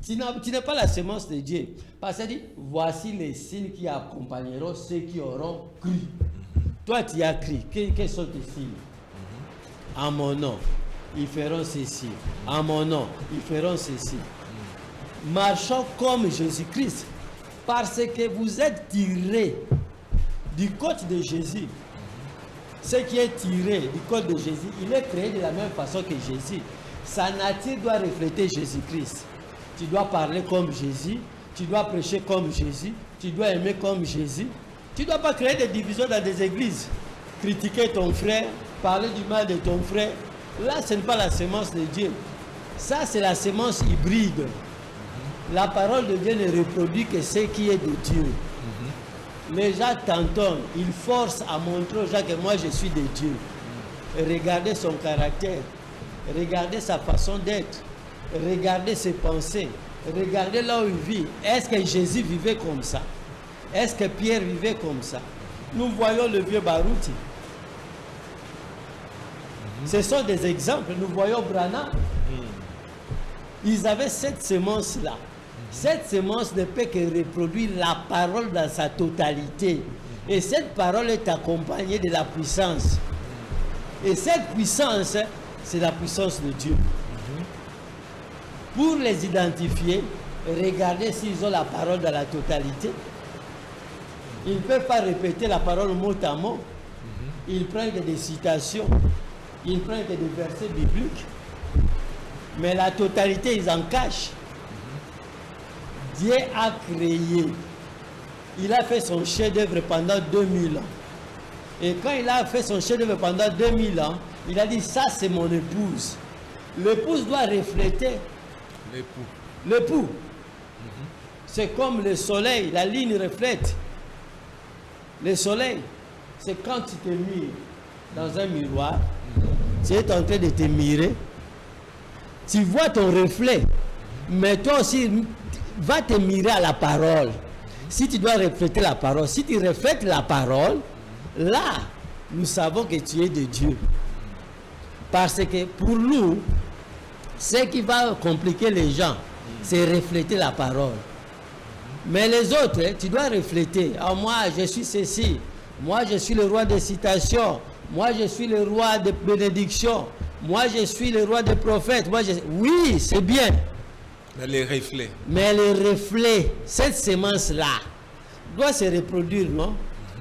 Speaker 3: Tu n'es pas la semence de Dieu. Parce que dit, voici les signes qui accompagneront ceux qui auront cru. Toi, tu as cru. Quels sont tes signes? En mon nom, ils feront ceci. En mon nom, ils feront ceci. Marchons comme Jésus-Christ. Parce que vous êtes tirés du côté de Jésus. Ce qui est tiré du côté de Jésus, il est créé de la même façon que Jésus. Sa nature doit refléter Jésus-Christ. Tu dois parler comme Jésus, tu dois prêcher comme Jésus, tu dois aimer comme Jésus. Tu ne dois pas créer des divisions dans des églises. Critiquer ton frère, parler du mal de ton frère. Là, ce n'est pas la semence de Dieu. Ça, c'est la semence hybride. La parole de Dieu ne reproduit que ce qui est de Dieu. Les gens t'entendent, ils forcent à montrer aux gens que moi je suis de Dieu. Regardez son caractère, regardez sa façon d'être, regardez ses pensées, regardez là où il vit. Est-ce que Jésus vivait comme ça? Est-ce que Pierre vivait comme ça? Nous voyons le vieux Barouti. Ce sont des exemples. Nous voyons Branham. Ils avaient cette semence-là. Cette semence ne peut que reproduire la parole dans sa totalité. Et cette parole est accompagnée de la puissance. Et cette puissance, c'est la puissance de Dieu. Pour les identifier, regardez s'ils ont la parole dans la totalité. Ils ne peuvent pas répéter la parole mot à mot. Ils prennent que des citations. Ils prennent que des versets bibliques. Mais la totalité, ils en cachent. Dieu a créé. Il a fait son chef-d'œuvre pendant 2000 ans. Et quand il a fait son chef-d'œuvre pendant 2000 ans, il a dit, ça c'est mon épouse. L'épouse doit refléter l'époux. C'est comme le soleil, la ligne reflète. Le soleil, c'est quand tu te mires dans un miroir, tu es en train de te mirer, tu vois ton reflet, mais toi aussi, va te mirer à la parole. Si tu dois refléter la parole, si tu reflètes la parole, là, nous savons que tu es de Dieu. Parce que pour nous, ce qui va compliquer les gens, c'est refléter la parole. Mais les autres, tu dois refléter. Ah, moi, je suis ceci. Moi, je suis le roi des citations. Moi, je suis le roi des bénédictions. Moi, je suis le roi des prophètes. Oui, c'est bien.
Speaker 2: Mais les reflets.
Speaker 3: Mais les reflets, cette semence-là, doit se reproduire, non?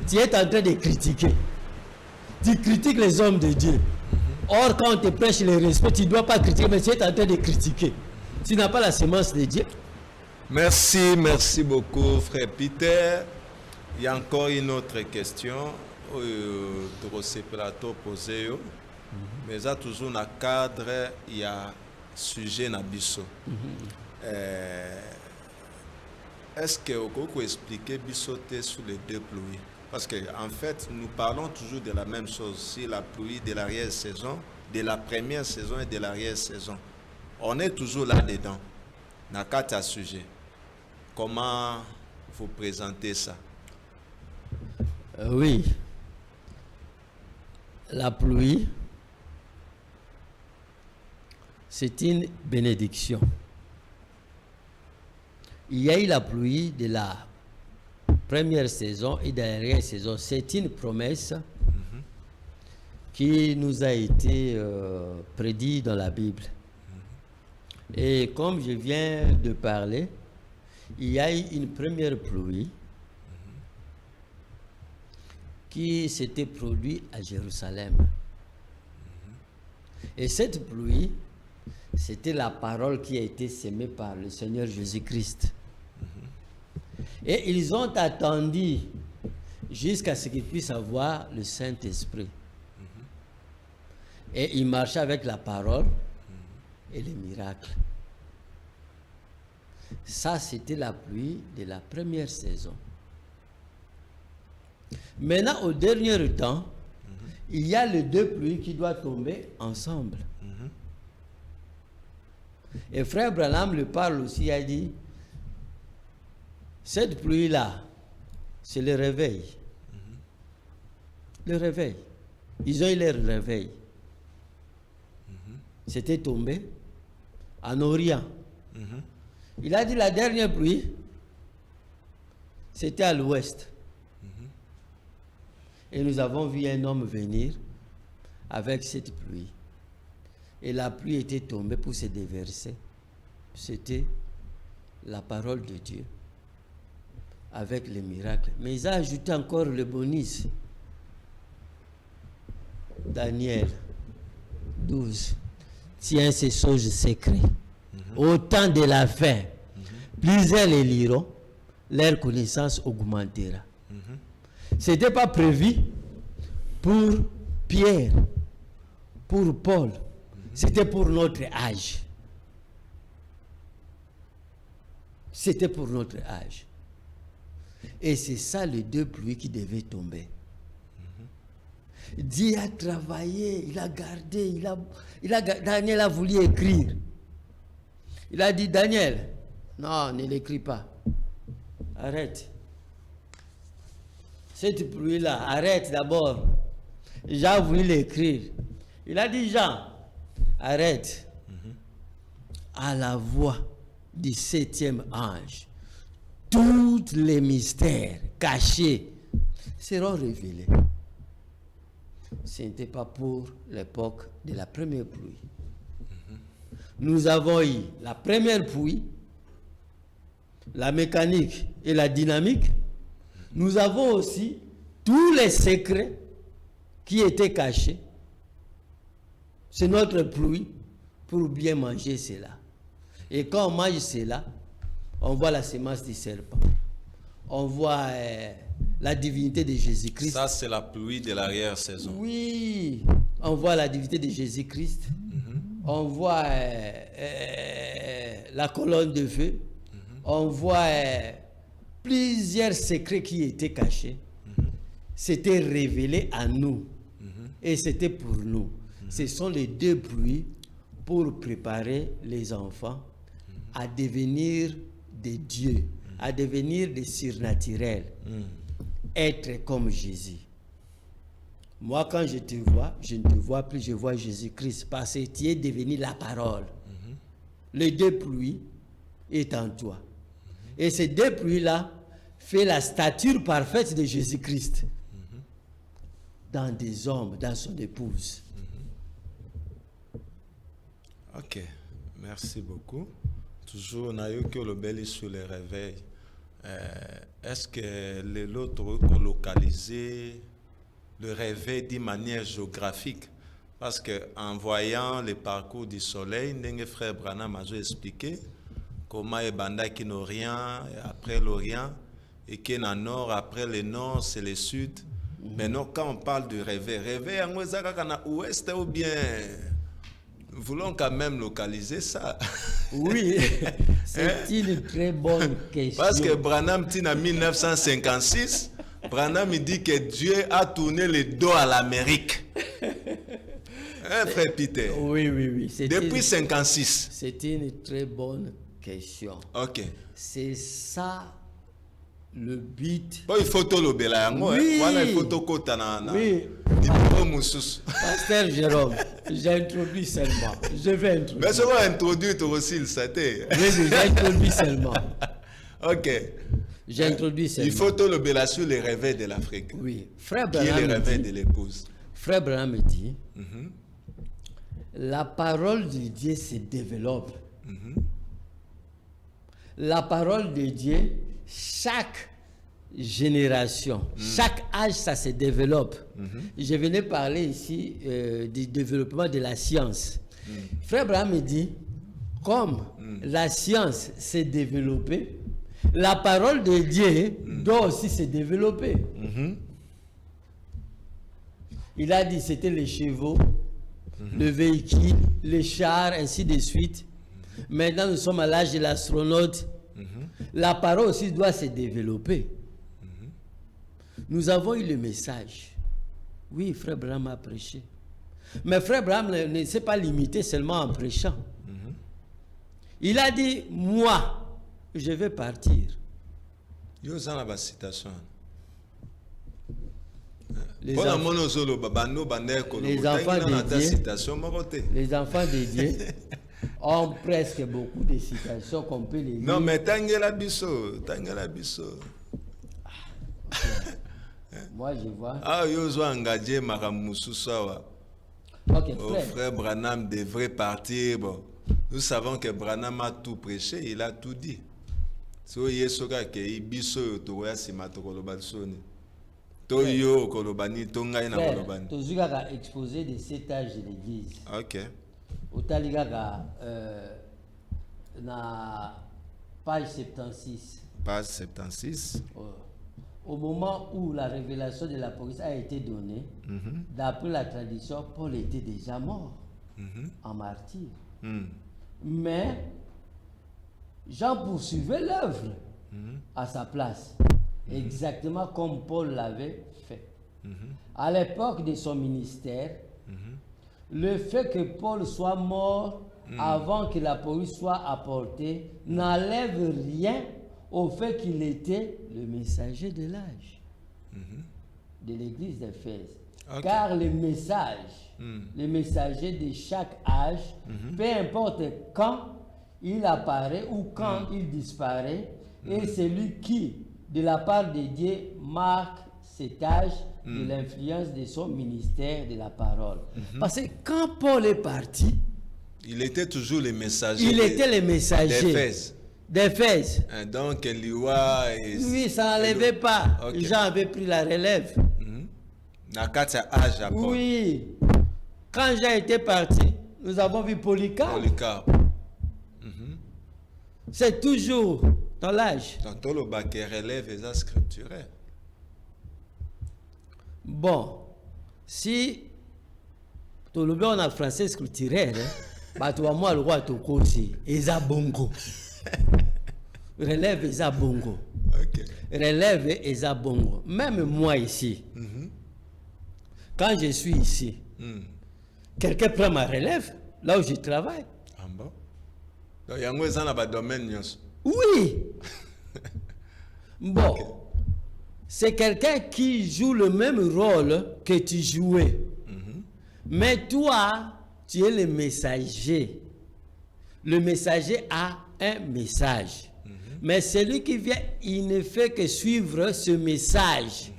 Speaker 3: Tu es en train de critiquer. Tu critiques les hommes de Dieu. Or, quand on te prêche le respect, tu ne dois pas critiquer, mais tu es en train de critiquer. Tu n'as pas la semence de Dieu.
Speaker 2: Merci beaucoup, frère Peter. Il y a encore une autre question sur ce plateau posé. Mais il y a toujours un cadre, il y a un sujet dans biso. Est-ce que vous pouvez expliquer bisoter sur les deux pluies? Parce qu'en fait, nous parlons toujours de la même chose, sur la pluie de l'arrière-saison, de la première saison et de l'arrière-saison. On est toujours là-dedans, dans quatre sujets. Comment vous présentez ça?
Speaker 3: Oui. La pluie, c'est une bénédiction. Il y a eu la pluie de la première saison et de la dernière saison. C'est une promesse qui nous a été prédite dans la Bible. Et comme je viens de parler, il y a eu une première pluie qui s'était produite à Jérusalem. Et cette pluie, c'était la parole qui a été sémée par le Seigneur Jésus-Christ. Et ils ont attendu jusqu'à ce qu'ils puissent avoir le Saint-Esprit. Et ils marchaient avec la parole et les miracles. Ça, c'était la pluie de la première saison. Maintenant, au dernier temps, il y a les deux pluies qui doivent tomber ensemble. Et frère Branham le parle aussi, il a dit, cette pluie-là, c'est le réveil. Le réveil. Ils ont eu leur réveil. C'était tombé en Orient. Il a dit la dernière pluie, c'était à l'ouest. Et nous avons vu un homme venir avec cette pluie. Et la pluie était tombée pour se déverser. C'était la parole de Dieu avec les miracles. Mais ils ont ajouté encore le bonus. Daniel 12. Tiens ces choses secrets. Au temps de la fin, plusieurs les liront, leur connaissance augmentera. Ce n'était pas prévu pour Pierre, pour Paul. C'était pour notre âge. C'était pour notre âge. Et c'est ça les deux pluies qui devaient tomber. Dieu a travaillé, il a gardé, Daniel a voulu écrire. Il a dit, Daniel, non, ne l'écris pas. Arrête. Cette pluie-là, arrête d'abord. Jean a voulu l'écrire. Il a dit, Jean, arrête. À la voix du 7e ange, tous les mystères cachés seront révélés. Ce n'était pas pour l'époque de la première pluie. Nous avons eu la première pluie, la mécanique et la dynamique. Nous avons aussi tous les secrets qui étaient cachés. C'est notre pluie pour bien manger cela. Et quand on mange cela, on voit la semence du serpent. On voit la divinité de Jésus-Christ.
Speaker 2: Ça, c'est la pluie de l'arrière-saison.
Speaker 3: Oui, on voit la divinité de Jésus-Christ. On voit la colonne de feu. On voit plusieurs secrets qui étaient cachés. C'était révélé à nous. Et c'était pour nous. Ce sont les deux pluies pour préparer les enfants à devenir des dieux, à devenir des surnaturels, être comme Jésus. Moi, quand je te vois, je ne te vois plus, je vois Jésus-Christ, parce que tu es devenu la parole. Les deux pluies est en toi. Et ces deux pluies-là font la stature parfaite de Jésus-Christ dans des hommes, dans son épouse.
Speaker 2: Ok, merci beaucoup. Toujours, on a eu que le bel sur les réveils. Est-ce que l'autre peut localiser le réveil d'une manière géographique? Parce qu'en voyant le parcours du soleil, Ndenge frère Branham a expliqué comment il banda qui n'Orient, après l'Orient, et qui est en nord, après le nord, c'est le sud. Maintenant, quand on parle de réveil, en ouest ou bien, nous voulons quand même localiser ça.
Speaker 3: Oui, c'est une très bonne question.
Speaker 2: Parce que Branham dit en 1956, Branham dit que Dieu a tourné le dos à l'Amérique. Hein, frère Peter?
Speaker 3: Oui.
Speaker 2: Depuis 1956.
Speaker 3: C'est une très bonne question.
Speaker 2: Ok.
Speaker 3: C'est ça le but.
Speaker 2: Il faut tout le bélango.
Speaker 3: Oui.
Speaker 2: Voilà, il faut tout kota na.
Speaker 3: Oui.
Speaker 2: Pasteur
Speaker 3: Jérôme, j'introduis seulement. Je vais introduire.
Speaker 2: Mais ça va introduire aussi le saté.
Speaker 3: Oui, j'introduis seulement.
Speaker 2: Ok.
Speaker 3: J'introduis seulement.
Speaker 2: Il faut tout le béla sur les réveils de l'Afrique.
Speaker 3: Oui. Frère
Speaker 2: Branham. Qui est le réveil de l'épouse.
Speaker 3: Frère Branham me dit, la parole de Dieu se développe. La parole de Dieu, chaque génération, chaque âge, ça se développe. Je venais parler ici du développement de la science. Frère Branham me dit, comme la science s'est développée, la parole de Dieu doit aussi se développer. Il a dit c'était les chevaux, le véhicule, les chars, ainsi de suite. Maintenant, nous sommes à l'âge de l'astronaute. La parole aussi doit se développer. Nous avons eu le message. Oui, Frère Branham a prêché. Mais Frère Branham ne s'est pas limité seulement en prêchant. Il a dit, moi, je vais partir.
Speaker 2: Yo a la citation.
Speaker 3: Les enfants de Dieu ont presque beaucoup de citations qu'on peut les lire.
Speaker 2: Non, mais Tangela Bisso.
Speaker 3: Moi, je vois.
Speaker 2: Ah, yo engagé Maramoussoua.
Speaker 3: Ok,
Speaker 2: frère Branham devrait partir. Bon. Nous savons que Branham a tout prêché, il a tout dit. So yesoka ke ibiso to ya simatokolobansoni. Toyo kolobani tongai na kolobani.
Speaker 3: Tozuka ka exposé de cet âge de l'église.
Speaker 2: OK.
Speaker 3: Otaliga ka na page 76.
Speaker 2: Page 76.
Speaker 3: Au moment où la révélation de l'Apocalypse a été donnée, d'après la tradition, Paul était déjà mort en martyr. Mais Jean poursuivait l'œuvre à sa place, exactement comme Paul l'avait fait. À l'époque de son ministère, le fait que Paul soit mort avant que l'Apocalypse soit apporté n'enlève rien au fait qu'il était le messager de l'âge de l'église d'Éphèse. Okay. Car le message, le messager de chaque âge, peu importe quand il apparaît ou quand il disparaît, et celui qui, de la part de Dieu, marque cet âge de l'influence de son ministère de la parole. Parce que quand Paul est parti,
Speaker 2: il était toujours le messager.
Speaker 3: Il était le messager d'Éphèse.
Speaker 2: Donc,
Speaker 3: oui, ça n'enlevait pas. Okay. Jean avait pris la relève. Oui. Quand Jean était parti, nous avons vu Polycarpe. C'est toujours dans l'âge.
Speaker 2: Donc, le bac relève les scripturaires.
Speaker 3: Bon, si tu le en français scripturaire, tu vas moi le roi de Tokosi, Eza Bongo. Relève Eza Bongo. Relève Eza Bongo. Même moi ici, quand je suis ici, quelqu'un prend ma relève là où je travaille.
Speaker 2: Ah bon? Donc, il y a un domaine.
Speaker 3: Oui. Bon. Okay. C'est quelqu'un qui joue le même rôle que tu jouais. Mais toi, tu es le messager. Le messager a un message. Mais celui qui vient, il ne fait que suivre ce message.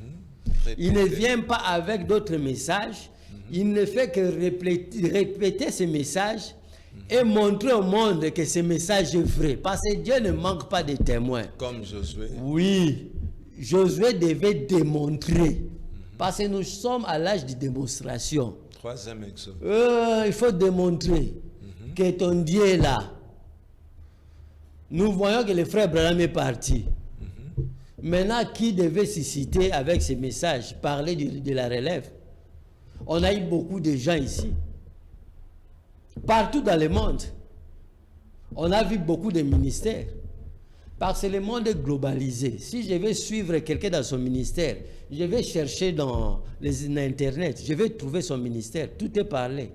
Speaker 3: Il ne vient pas avec d'autres messages. Il ne fait que répéter ce message et montrer au monde que ce message est vrai. Parce que Dieu ne manque pas de témoins.
Speaker 2: Comme Josué.
Speaker 3: Oui. Josué devait démontrer. Parce que nous sommes à l'âge de démonstration.
Speaker 2: Troisième exode.
Speaker 3: Il faut démontrer que ton Dieu est là. Nous voyons que le frère Branham est parti. Maintenant, qui devait susciter avec ce message, parler de la relève? On a eu beaucoup de gens ici. Partout dans le monde. On a vu beaucoup de ministères. Parce que le monde est globalisé. Si je vais suivre quelqu'un dans son ministère, je vais chercher dans Internet, je vais trouver son ministère, tout est parlé.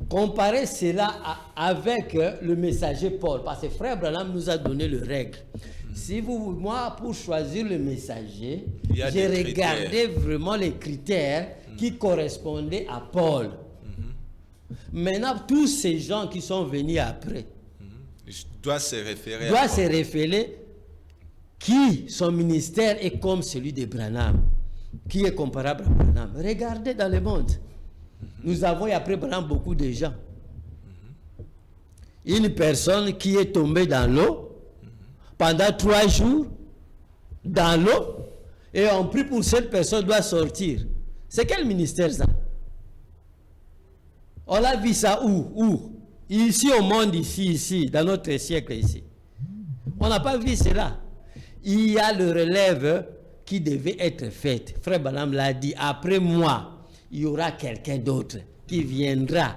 Speaker 3: Comparez cela avec le messager Paul, parce que Frère Branham nous a donné le règle. Si moi, pour choisir le messager, j'ai regardé vraiment les critères qui correspondaient à Paul. Maintenant, tous ces gens qui sont venus après,
Speaker 2: doit se référer qui son ministère est comme celui de Branham, qui est comparable à Branham. Regardez dans le monde. Nous avons après Branham beaucoup de gens. Une personne qui est tombée dans l'eau pendant 3 jours, dans l'eau, et on prie pour cette personne doit sortir. C'est quel ministère ça? On a vu ça où? Ici au monde, ici, dans notre siècle ici. On n'a pas vu cela. Il y a le relève qui devait être fait. Frère Branham l'a dit, après moi, il y aura quelqu'un d'autre qui viendra.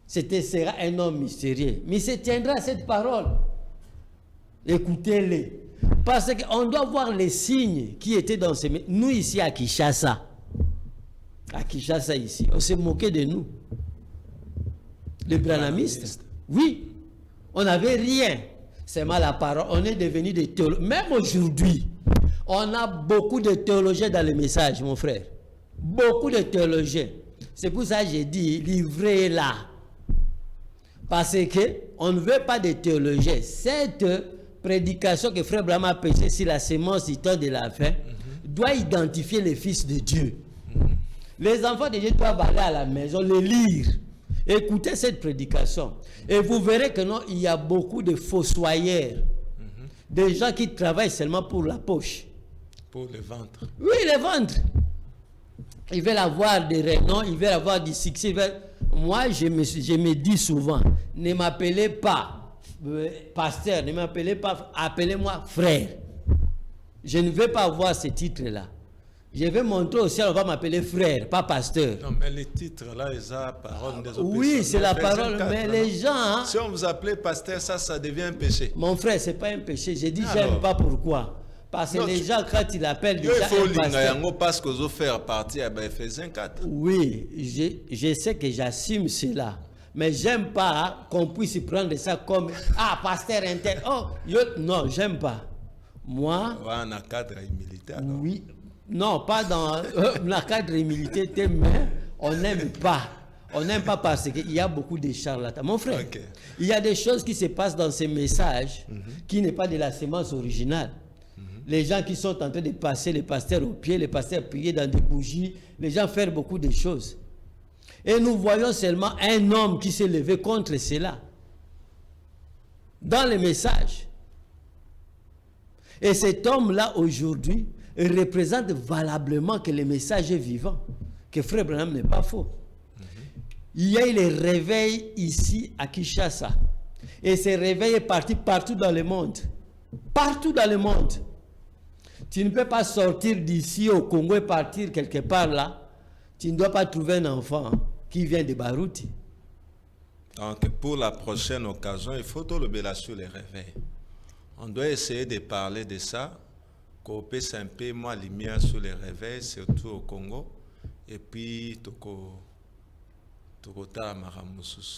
Speaker 2: Sera un homme mystérieux. Mais il se tiendra à cette parole. Écoutez-les.
Speaker 3: Parce qu'on doit voir les signes qui étaient dans ces... Nous ici à Kinshasa, ici, on s'est moqué de nous. Les branhamistes. Oui, on n'avait rien. C'est mal la parole. On est devenus des théologiens. Même aujourd'hui, on a beaucoup de théologiens dans les messages, mon frère. Beaucoup de théologiens. C'est pour ça que j'ai dit, livrez-la. Parce qu'on ne veut pas de théologiens. Cette prédication que Frère Branham a prêchée sur la sémence du temps de la fin doit identifier les fils de Dieu. Les enfants de Dieu doivent aller à la maison, les lire. Écoutez cette prédication et vous verrez que non, il y a beaucoup de fossoyeurs, des gens qui travaillent seulement pour la poche.
Speaker 2: Pour le ventre.
Speaker 3: Oui, le ventre. Ils veulent avoir des renoms, ils veulent avoir du succès. Moi, je me dis souvent, ne m'appelez pas pasteur, ne m'appelez pas, appelez-moi frère. Je ne veux pas avoir ce titre-là. Je vais montrer au ciel, on va m'appeler frère, pas pasteur.
Speaker 2: Non, mais les titres là, ils ont la parole des autres.
Speaker 3: Oui, c'est la parole, mais les gens... Hein,
Speaker 2: si on vous appelait pasteur, ça devient un péché.
Speaker 3: Mon frère, ce n'est pas un péché. J'ai dit, j'aime pas pourquoi. Parce que les gens, quand ils appellent déjà
Speaker 2: il faut
Speaker 3: un pasteur...
Speaker 2: parce que vous faire partie à Ephésiens 4.
Speaker 3: Oui, je sais que j'assume cela. Mais j'aime pas qu'on puisse prendre ça comme... Ah, pasteur inter... Oh, non, j'aime pas. Moi...
Speaker 2: Ouais, on a cadre militaire.
Speaker 3: Oui. Non, pas dans le cadre militaire, mais on n'aime pas. On n'aime pas parce qu'il y a beaucoup de charlatans. Mon frère, il y a des choses qui se passent dans ces messages qui n'est pas de la sémence originale. Les gens qui sont en train de passer les pasteurs au pied, les pasteurs prier dans des bougies, les gens font beaucoup de choses. Et nous voyons seulement un homme qui s'est levé contre cela. Dans les messages. Et cet homme-là, aujourd'hui, représente valablement que le message est vivant, que Frère Branham n'est pas faux. Il y a eu les réveils ici à Kinshasa. Et ces réveils est parti partout dans le monde. Partout dans le monde. Tu ne peux pas sortir d'ici au Congo et partir quelque part là. Tu ne dois pas trouver un enfant qui vient de Barouti.
Speaker 2: Donc pour la prochaine occasion, il faut tout le béla sur les réveils. On doit essayer de parler de ça. Qu'on puisse un peu moins lumière sur les réveils, surtout au Congo, et puis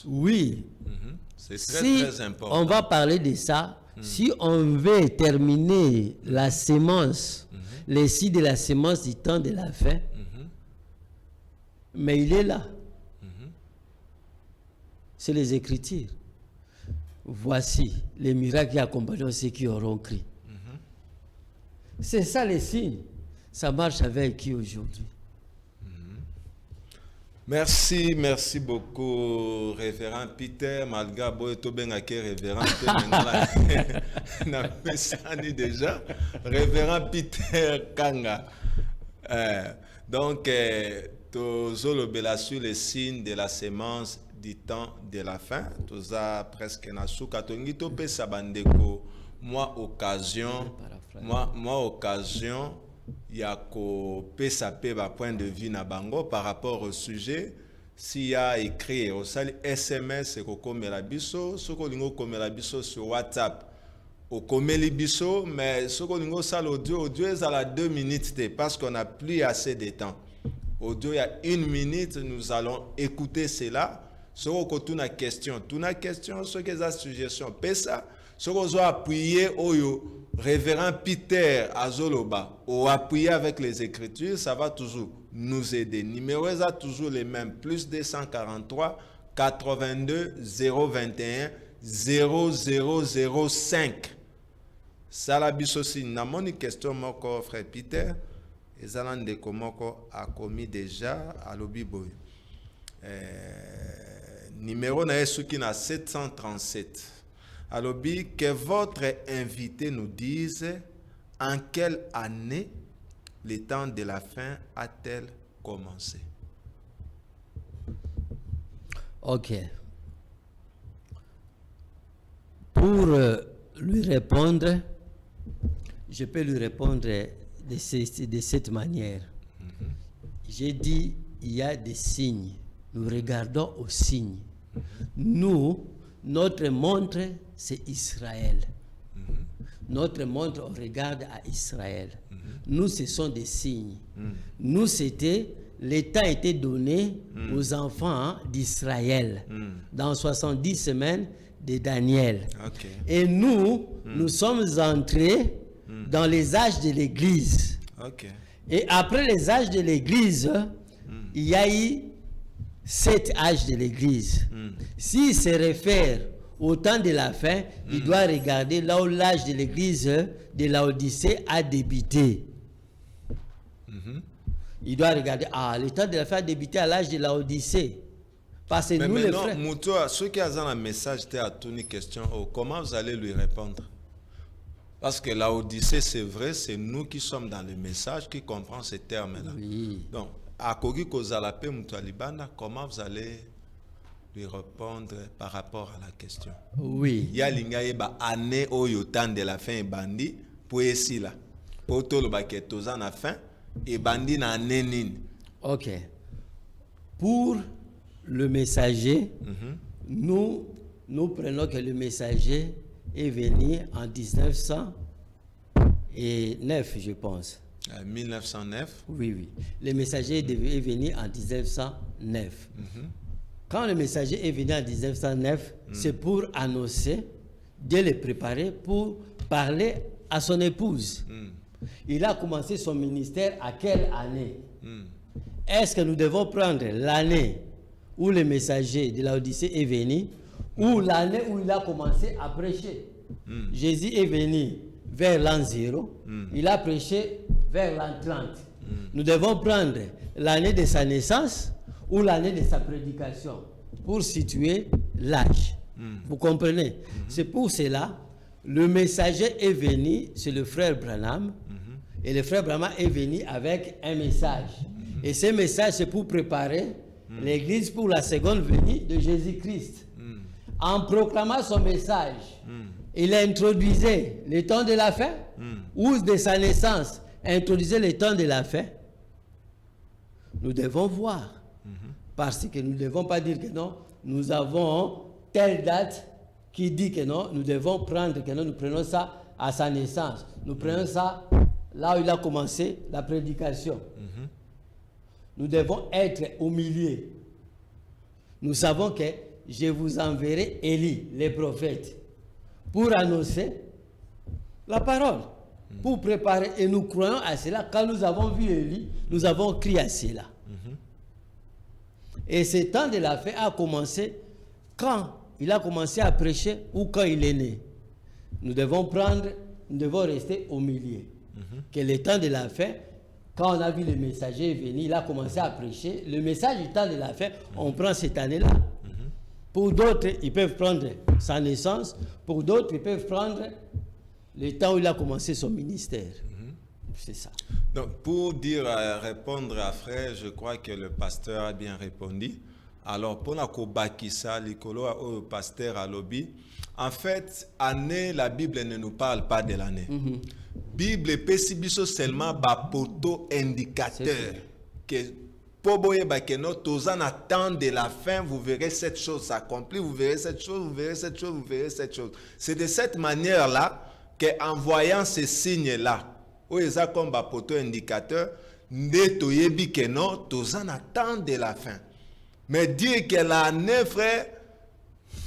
Speaker 3: oui.
Speaker 2: C'est très important.
Speaker 3: On va parler de ça. Si on veut terminer la sémence, les signes de la sémence du temps de la fin, mais il est là. C'est les Écritures. Voici les miracles qui accompagneront ceux qui auront crié. C'est ça les signes. Ça marche avec qui aujourd'hui?
Speaker 2: Merci beaucoup, révérend Peter. Malgré Boeto Bengake, révérend Peter, déjà. Révérend Peter Kanga. Donc, Tozolobela sur les signes de la sémence du temps de la fin. Toza presque na souka tongito pe sabandeko. Moi occasion il y a ko pesa pe ba point de vue na bango par rapport au sujet. S'il y a écrit au sali SMS ko komela biso, soko lingo komela biso sur WhatsApp. Au komeli biso, mais soko lingo sal audio est à la 2 minutes parce qu'on n'a plus assez de temps. Audio il y a 1 minute, nous allons écouter cela. Soko tuna question, ce que za suggestion pesa. Ce qu'on doit appuyer au révérend Peter Azoloba ou appuyer avec les Écritures, ça va toujours nous aider. Numéro est toujours les mêmes, plus 243 82 021 0005. Ça la bisosi na moni question moko frère Peter ezalan de komoko a commis déjà à l'obiboy. Numéro na esuki na 737. Alors, que votre invité nous dise en quelle année le temps de la fin a-t-elle commencé?
Speaker 3: Ok. Pour lui répondre, je peux lui répondre de cette manière. J'ai dit, il y a des signes. Nous regardons aux signes. Nous, notre montre, c'est Israël. notre montre, on regarde à Israël. Nous, ce sont des signes. Nous, le temps était donné aux enfants d'Israël dans 70 semaines de Daniel.
Speaker 2: Ok.
Speaker 3: Et nous, nous sommes entrés dans les âges de l'Église.
Speaker 2: Ok.
Speaker 3: Et après les âges de l'Église, il y a eu 7 âges de l'Église. S'il se réfère au temps de la fin, il doit regarder là où l'âge de l'Église de Laodicée a débuté. Il doit regarder, le temps de la fin a débuté à l'âge de Laodicée. Parce que
Speaker 2: Mais
Speaker 3: nous, les
Speaker 2: maintenant,
Speaker 3: frères...
Speaker 2: Moutoua, ceux qui ont un message à Tony question, comment vous allez lui répondre? Parce que la Odyssée, c'est vrai, c'est nous qui sommes dans le message, qui comprenons ces termes-là.
Speaker 3: Oui.
Speaker 2: Donc, à Kogi Kozalape Moutoua-Libanda, comment vous allez lui répondre par rapport à la question?
Speaker 3: Oui.
Speaker 2: Il y a l'ingayeba année au yotan de la fin et bandi pour ici là. Pour tout le baquet, tous en la fin et bandi na année.
Speaker 3: Ok. Pour le messager, nous prenons que le messager est venu en 1909, je pense.
Speaker 2: 1909.
Speaker 3: Oui. Le messager est venu en 1909. Quand le messager est venu en 1909, c'est pour annoncer, de le préparer pour parler à son épouse. Il a commencé son ministère à quelle année? Est-ce que nous devons prendre l'année où le messager de l'Odyssée est venu ou l'année où il a commencé à prêcher? Jésus est venu vers l'an 0, il a prêché vers l'an 30. Nous devons prendre l'année de sa naissance ou l'année de sa prédication pour situer l'âge. Vous comprenez? C'est pour cela, le messager est venu, c'est le frère Branham, et le frère Branham est venu avec un message. Et ce message, c'est pour préparer l'Église pour la seconde venue de Jésus-Christ. En proclamant son message, il introduisait le temps de la fin, ou de sa naissance, introduisait le temps de la fin. Nous devons voir. Parce que nous ne devons pas dire que non, nous avons telle date qui dit que non, nous devons prendre, que non, nous prenons ça à sa naissance. Nous prenons ça là où il a commencé la prédication. Nous devons être au milieu. Nous savons que je vous enverrai Élie, les prophètes, pour annoncer la parole, pour préparer. Et nous croyons à cela. Quand nous avons vu Élie, nous avons crié à cela. Et ce temps de la fin a commencé quand il a commencé à prêcher ou quand il est né. Nous devons rester au milieu. Que le temps de la fin, quand on a vu le messager venir, il a commencé à prêcher. Le message du temps de la fin, on prend cette année-là. Pour d'autres, ils peuvent prendre sa naissance. Pour d'autres, ils peuvent prendre le temps où il a commencé son ministère. C'est ça.
Speaker 2: Donc, pour répondre à frère, je crois que le pasteur a bien répondu. Alors, pour la Kobakisa, le pasteur a lobby. En fait, année, la Bible ne nous parle pas de l'année. Bible est seulement un poteau indicateur. Que pour tous en attend de la fin, vous verrez cette chose s'accomplir, vous verrez cette chose, vous verrez cette chose, vous verrez cette chose. C'est de cette manière-là qu'en voyant ces signes-là, où ils ont comme un poteau indicateur, netoyebi que non, tous en attend de la fin. Mais dire que l'année, frère,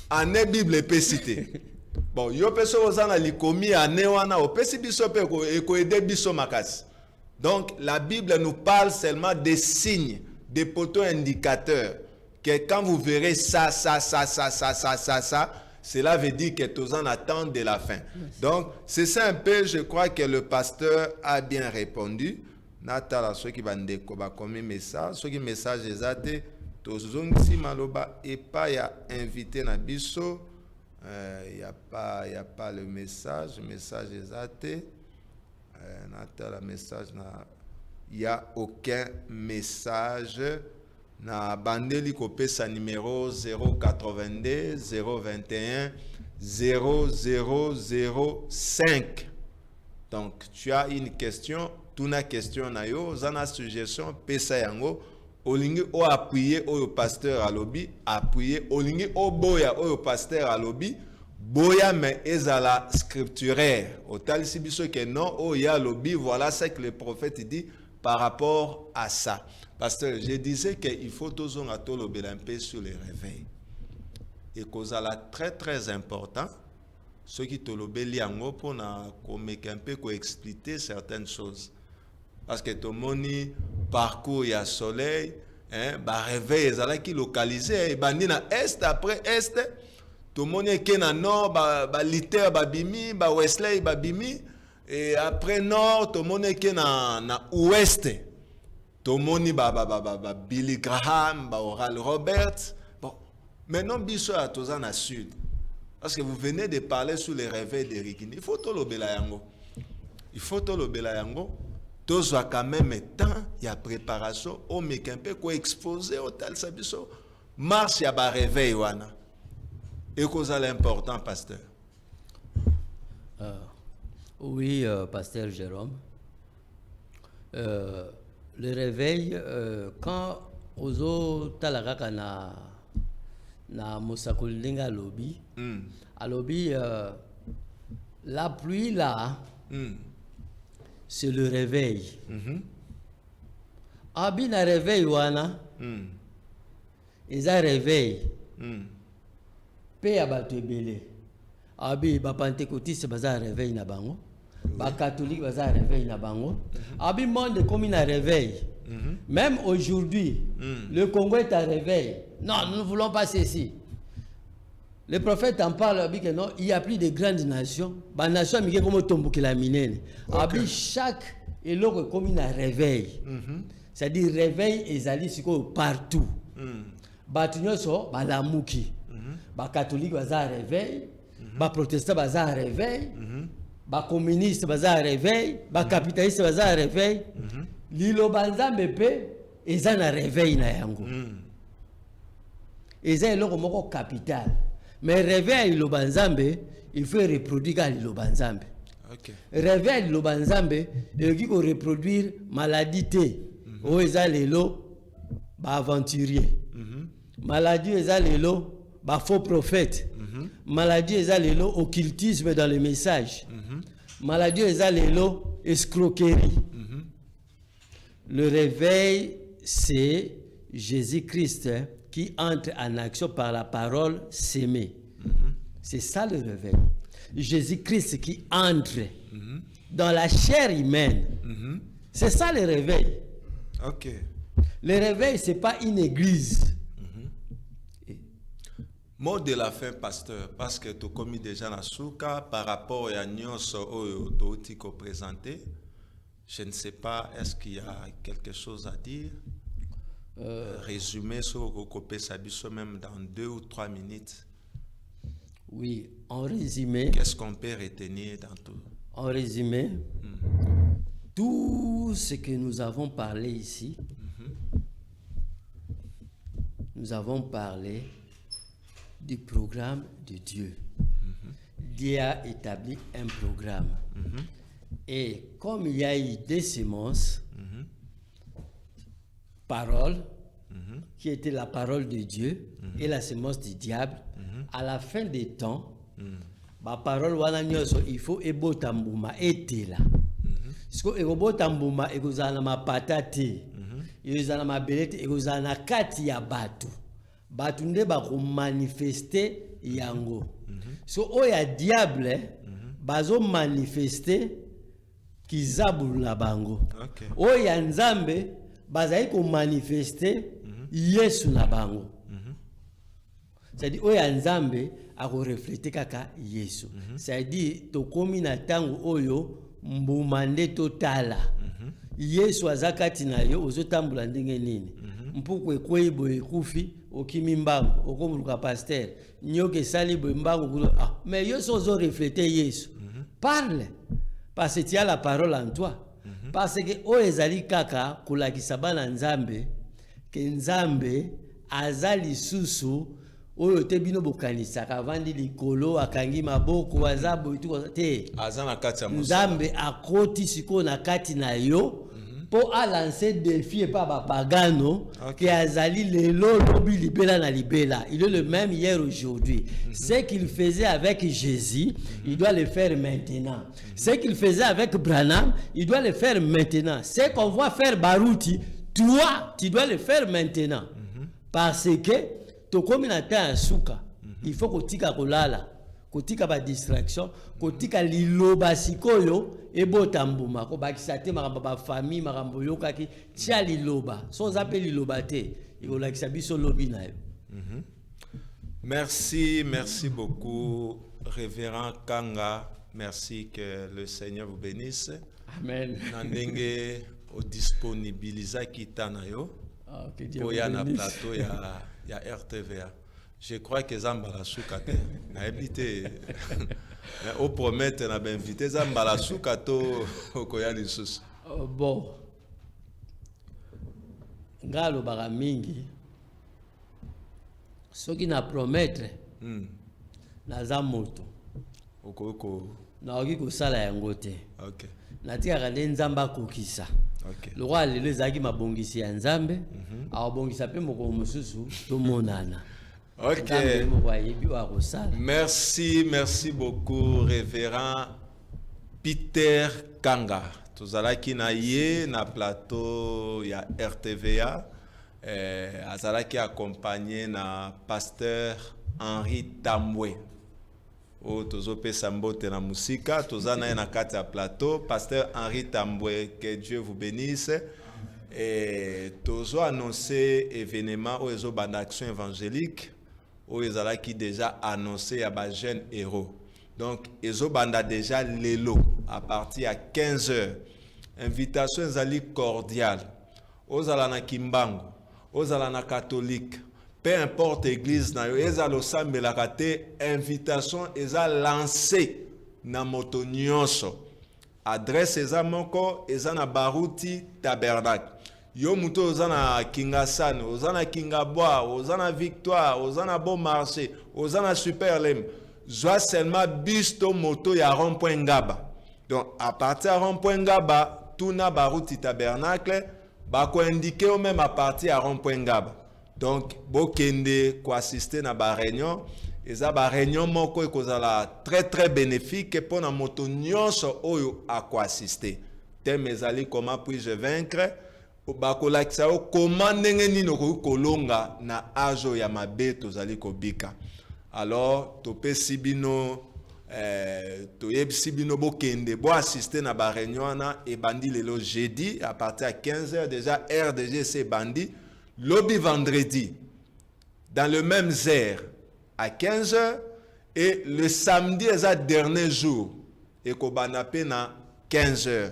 Speaker 2: année Bible peut citer. Bon, yo peso ozana likomi année wana opesi biso pe ko aider biso makasi. Donc la Bible nous parle seulement des signes, des poteaux indicateurs que quand vous verrez ça, cela veut dire que tous en attendent de la fin. Donc c'est ça un peu, je crois que le pasteur a bien répondu. Natala ceux qui van décoba comme message, ceux qui message exact. Tozongsi maloba et pas ya invité na biso, y a pas le message exact. Natala message na y a aucun message na bandeli kopesa numéro 082 021 0005. Donc tu as une question, tuna question na yo, zana suggestion pesa yango. Olingi o appuyer o pasteur à lobby, appuyer olingi o boya o pasteur à lobby, boya mais ezala scripturaire autal si biso que non oh ya lobby voilà ce que le prophète dit par rapport à ça. Parce que je disais qu'il faut toujours attendre un peu sur les réveils et cause là très très important ceux qui te l'obéissent en pour na un peu expliquer certaines choses parce que tout le monde parcours il y a soleil hein ba réveil ça là qui localisé ba ni na est après est tout le monde est na nord ba liter ba bimi ba Wesley ba bimi et après nord tout le monde est na ouest tout le monde ba Billy Graham ba Oral Roberts bon maintenant biso à tous en sud parce que vous venez de parler sur les réveils d'Erikini il faut tout l'obéla yango tous a quand même temps il y a préparation au mec un peu quoi exposer au tel sabiso marche ya ba réveil wana et cause l'important pasteur
Speaker 3: oui pasteur Jérôme le réveil quand ozo talaka na mosakolinga lobby alobi la pluie là c'est le réveil. Abi na réveil wana. Ils a réveil. Pe abatu belé. Abi ba pentecôtiste baza réveil na bango. Ba catholique baza réveil na bango. Abi monde comme na réveil. Même aujourd'hui, le Congo est à réveil. Non, nous ne voulons pas ceci. Le prophète en parle, que non, il y a plus de grandes nations. Les nations, comme Tombouki Minene. Chaque éloge comme un réveil. C'est-à-dire réveil et zali partout. Batunyo so, la mouki. Les catholiques baza réveil. Les protestants baza réveil. Les communistes baza réveil. Les capitalistes baza réveil. Lilo banza mepe, ils ont un réveil na yango. Ils ont éloge moko capital. Mais réveil le banzambe, il faut reproduire le banzambe. Réveil le banzambe, il faut reproduire maladie. O ezalelo ba aventurier. Maladie ezalelo ba faux prophète. Maladie ezalelo occultisme dans les messages. Maladie ezalelo escroquerie. Le réveil c'est Jésus-Christ qui entre en action par la parole sémée. C'est ça le réveil. Jésus-Christ qui entre dans la chair humaine. C'est ça le réveil. Le réveil, ce n'est pas une église.
Speaker 2: Mot de la fin, pasteur, parce que tu as commis déjà dans souka par rapport à Nyonso Ootiko présenté. Je ne sais pas, est-ce qu'il y a quelque chose à dire? Résumé sur Kokopé Sabiso même dans 2 ou 3 minutes.
Speaker 3: Oui, en résumé.
Speaker 2: Qu'est-ce qu'on peut retenir dans tout?
Speaker 3: En résumé, tout ce que nous avons parlé ici, nous avons parlé du programme de Dieu. Dieu a établi un programme. Et comme il y a eu des semences, parole, qui était la parole de Dieu et la semence du diable, à la fin des temps, la parole il faut ebotambuma etela. Parce que ebotambuma egozana ma patate, egozana ma belete, egozana kati ya batu. Batu nde ba ko manifester yango. So oya diable bazo manifester kizabu na bango. Oya nzambe bazali ko manifester Yesu na bango. C'est-à-dire oya nzambe ako refléter kaka Yesu. C'est-à-dire to komi na tango oyo mbumande totala. Yesu azakati na yo ozotambula ndenge nini. Mpoko ekwebo ekufi okimi mbango okomuluka pasteur nyoke sali mbango mais Yesu ozo refléter Yesu. Parle parce que tu as la parole en toi. Parce que o ezali kaka kulakisa bana nzambe ke nzambe azali susu oyo te bino bokanisa kavandi likolo akangi maboko azabo itu te
Speaker 2: azana kati ya
Speaker 3: nzambe akoti siko na kati na yo pour lancer défi et pas Pagano,
Speaker 2: Ok.
Speaker 3: qui a zali lelo lobi libela na libela. Il est le même hier aujourd'hui. Ce qu'il faisait avec Jésus, il doit le faire maintenant. Ce qu'il faisait avec Branham, il doit le faire maintenant. Ce qu'on va faire Barouti, toi, tu dois le faire maintenant. Parce que to communauté en souka, il faut que tika kolala, kotika ba distraction, kotika liloba sikoyo ebota mbuma ko bakisa te makambo ba famille makambo yokaki tia liloba. So zape liloba te, ikolakisa biso lobi na yo.
Speaker 2: Merci, merci beaucoup, révérend Kanga. Merci, que le Seigneur vous bénisse.
Speaker 3: Amen.
Speaker 2: Nandenge au disponibiliser kitana yo.
Speaker 3: Que Dieu
Speaker 2: Pour
Speaker 3: vous
Speaker 2: y a na
Speaker 3: bénisse.
Speaker 2: plateau ya RTVA. Je crois que Zambala Soukate na habité. Au promettre na ben invité Zambala Soukato au koya lisusu.
Speaker 3: Bon. Ngalo bara mingi. Soki na promettre naza moto.
Speaker 2: Oko.
Speaker 3: Naoki kosala yango te.
Speaker 2: OK.
Speaker 3: Natikaka nde nzambe akokisa.
Speaker 2: OK.
Speaker 3: Lokwa lelo ezalaki mabongisi ya nzambe akobongisa mpe mokolo mosusu tomonana.
Speaker 2: OK.
Speaker 3: Nzambe moko ayebi oyo akosala.
Speaker 2: Merci beaucoup, révérend Peter Kanga. Tozalaki na ye na plateau ya RTVA. Azalaki accompagné na pasteur Henri Tambwe. O tozopesa mbote na musika, tozana ye na kati ya plateau. Pasteur Henri Tambwe, que Dieu vous bénisse. Et tozo annoncé événement au ezo banda action évangélique. Où ils ont déjà annoncé à ba jeune héros. Donc, ils ont déjà l'élo à partir à 15h. Invitation zali cordiale. Aux alana kimbango, aux alana catholique, peu importe église na yo, ils allo sambelakate invitation eza lancé na moto nyonso. Adresse eza moko eza na Baruti Tabernacle. Yo muto ozana Kingasane, ozana Kingabwa, ozana Victoire, ozana Bon Marché, ozana Super Lem. Zwa seulement bisto moto ya rond-point Ngaba. Donc à partir de rond-point Ngaba, tout na Baruti Tabernacle, bako indiqué au même à partir de rond-point Ngaba. Donc bokende ko assister na ba réunion, eza ba réunion moko ekozala très bénéfique pour na moto nyonso oyo a ko assister. Thème ezali comment puis-je vaincre? Bakolakisa o comment ndenge nini kolonga na ajo ya mabe tozali kobika. Alors topesi bino toyebisi bino bokende bo assister na ba réunion na e bandi lelo jeudi à partir à 15h déjà RDGC bandi lobby vendredi dans le même heure à 15h et le samedi eza dernier jour et ko banape na 15h.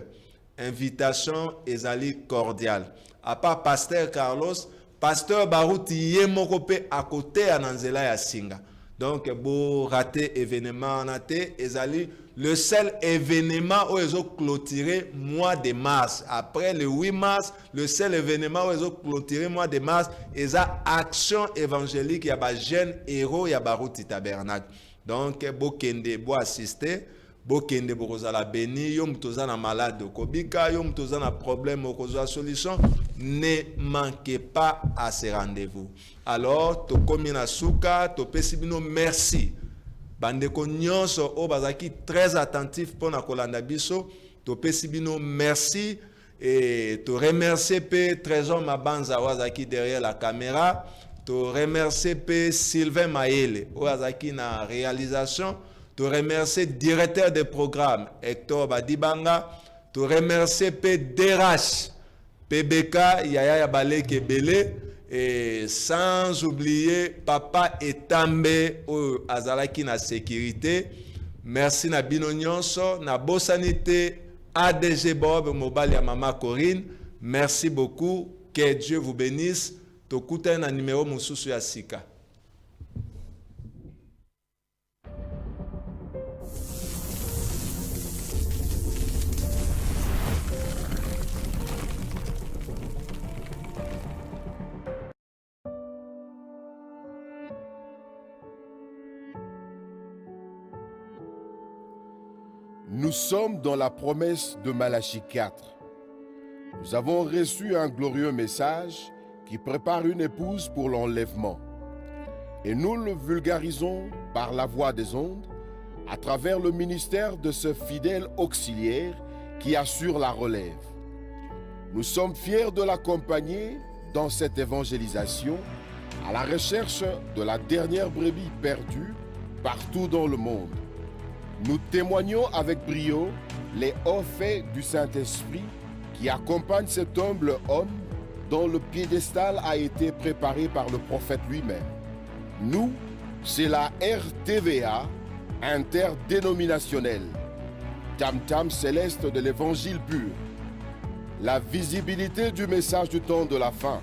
Speaker 2: Invitation ezali cordiale. À part pasteur Carlos, pasteur Baruti yemokope à côté à Nanzela ya Singa. Donc beau raté événement naté ezali le seul événement où ils ont clôturé mois de mars. Après le 8 mars, le seul événement où ils ont clôturé mois de mars, ils ont action évangélique ya ba jeune héros ya Baruti Tabernacle. Donc beau kende beau assister. Bokende bokozala béni, yo mtoza na malade kobika, yo mtoza na problème okozwa solution, ne manquez pas à ce rendez-vous. Alors, to komi na suka, to pesi bino merci. Bandeko nyonso o bazaki très attentif pour na kolanda biso, to pesi bino merci et to remercier pe Trésor Mabanza wazaki derrière la caméra, to remercier pe Sylvain Maele wazaki na réalisation. Te remercier directeur de programme Hector Badibanga, te remercier PDRH, PBK Yaya Yabale Kebele et sans oublier Papa Etambe ou Azalaki na sécurité. Merci na bino nyonso na bosanité ADG Bob Mobile ya Mama Corinne. Merci beaucoup, que Dieu vous bénisse. Tokuta na numéro mususu ya sika.
Speaker 1: Nous sommes dans la promesse de Malachie 4. Nous avons reçu un glorieux message qui prépare une épouse pour l'enlèvement. Et nous le vulgarisons par la voie des ondes, à travers le ministère de ce fidèle auxiliaire qui assure la relève. Nous sommes fiers de l'accompagner dans cette évangélisation à la recherche de la dernière brebis perdue partout dans le monde. Nous témoignons avec brio les hauts faits du Saint-Esprit qui accompagnent cet humble homme dont le piédestal a été préparé par le prophète lui-même. Nous, c'est la RTVA interdénominationnelle, tam-tam céleste de l'évangile pur, la visibilité du message du temps de la fin.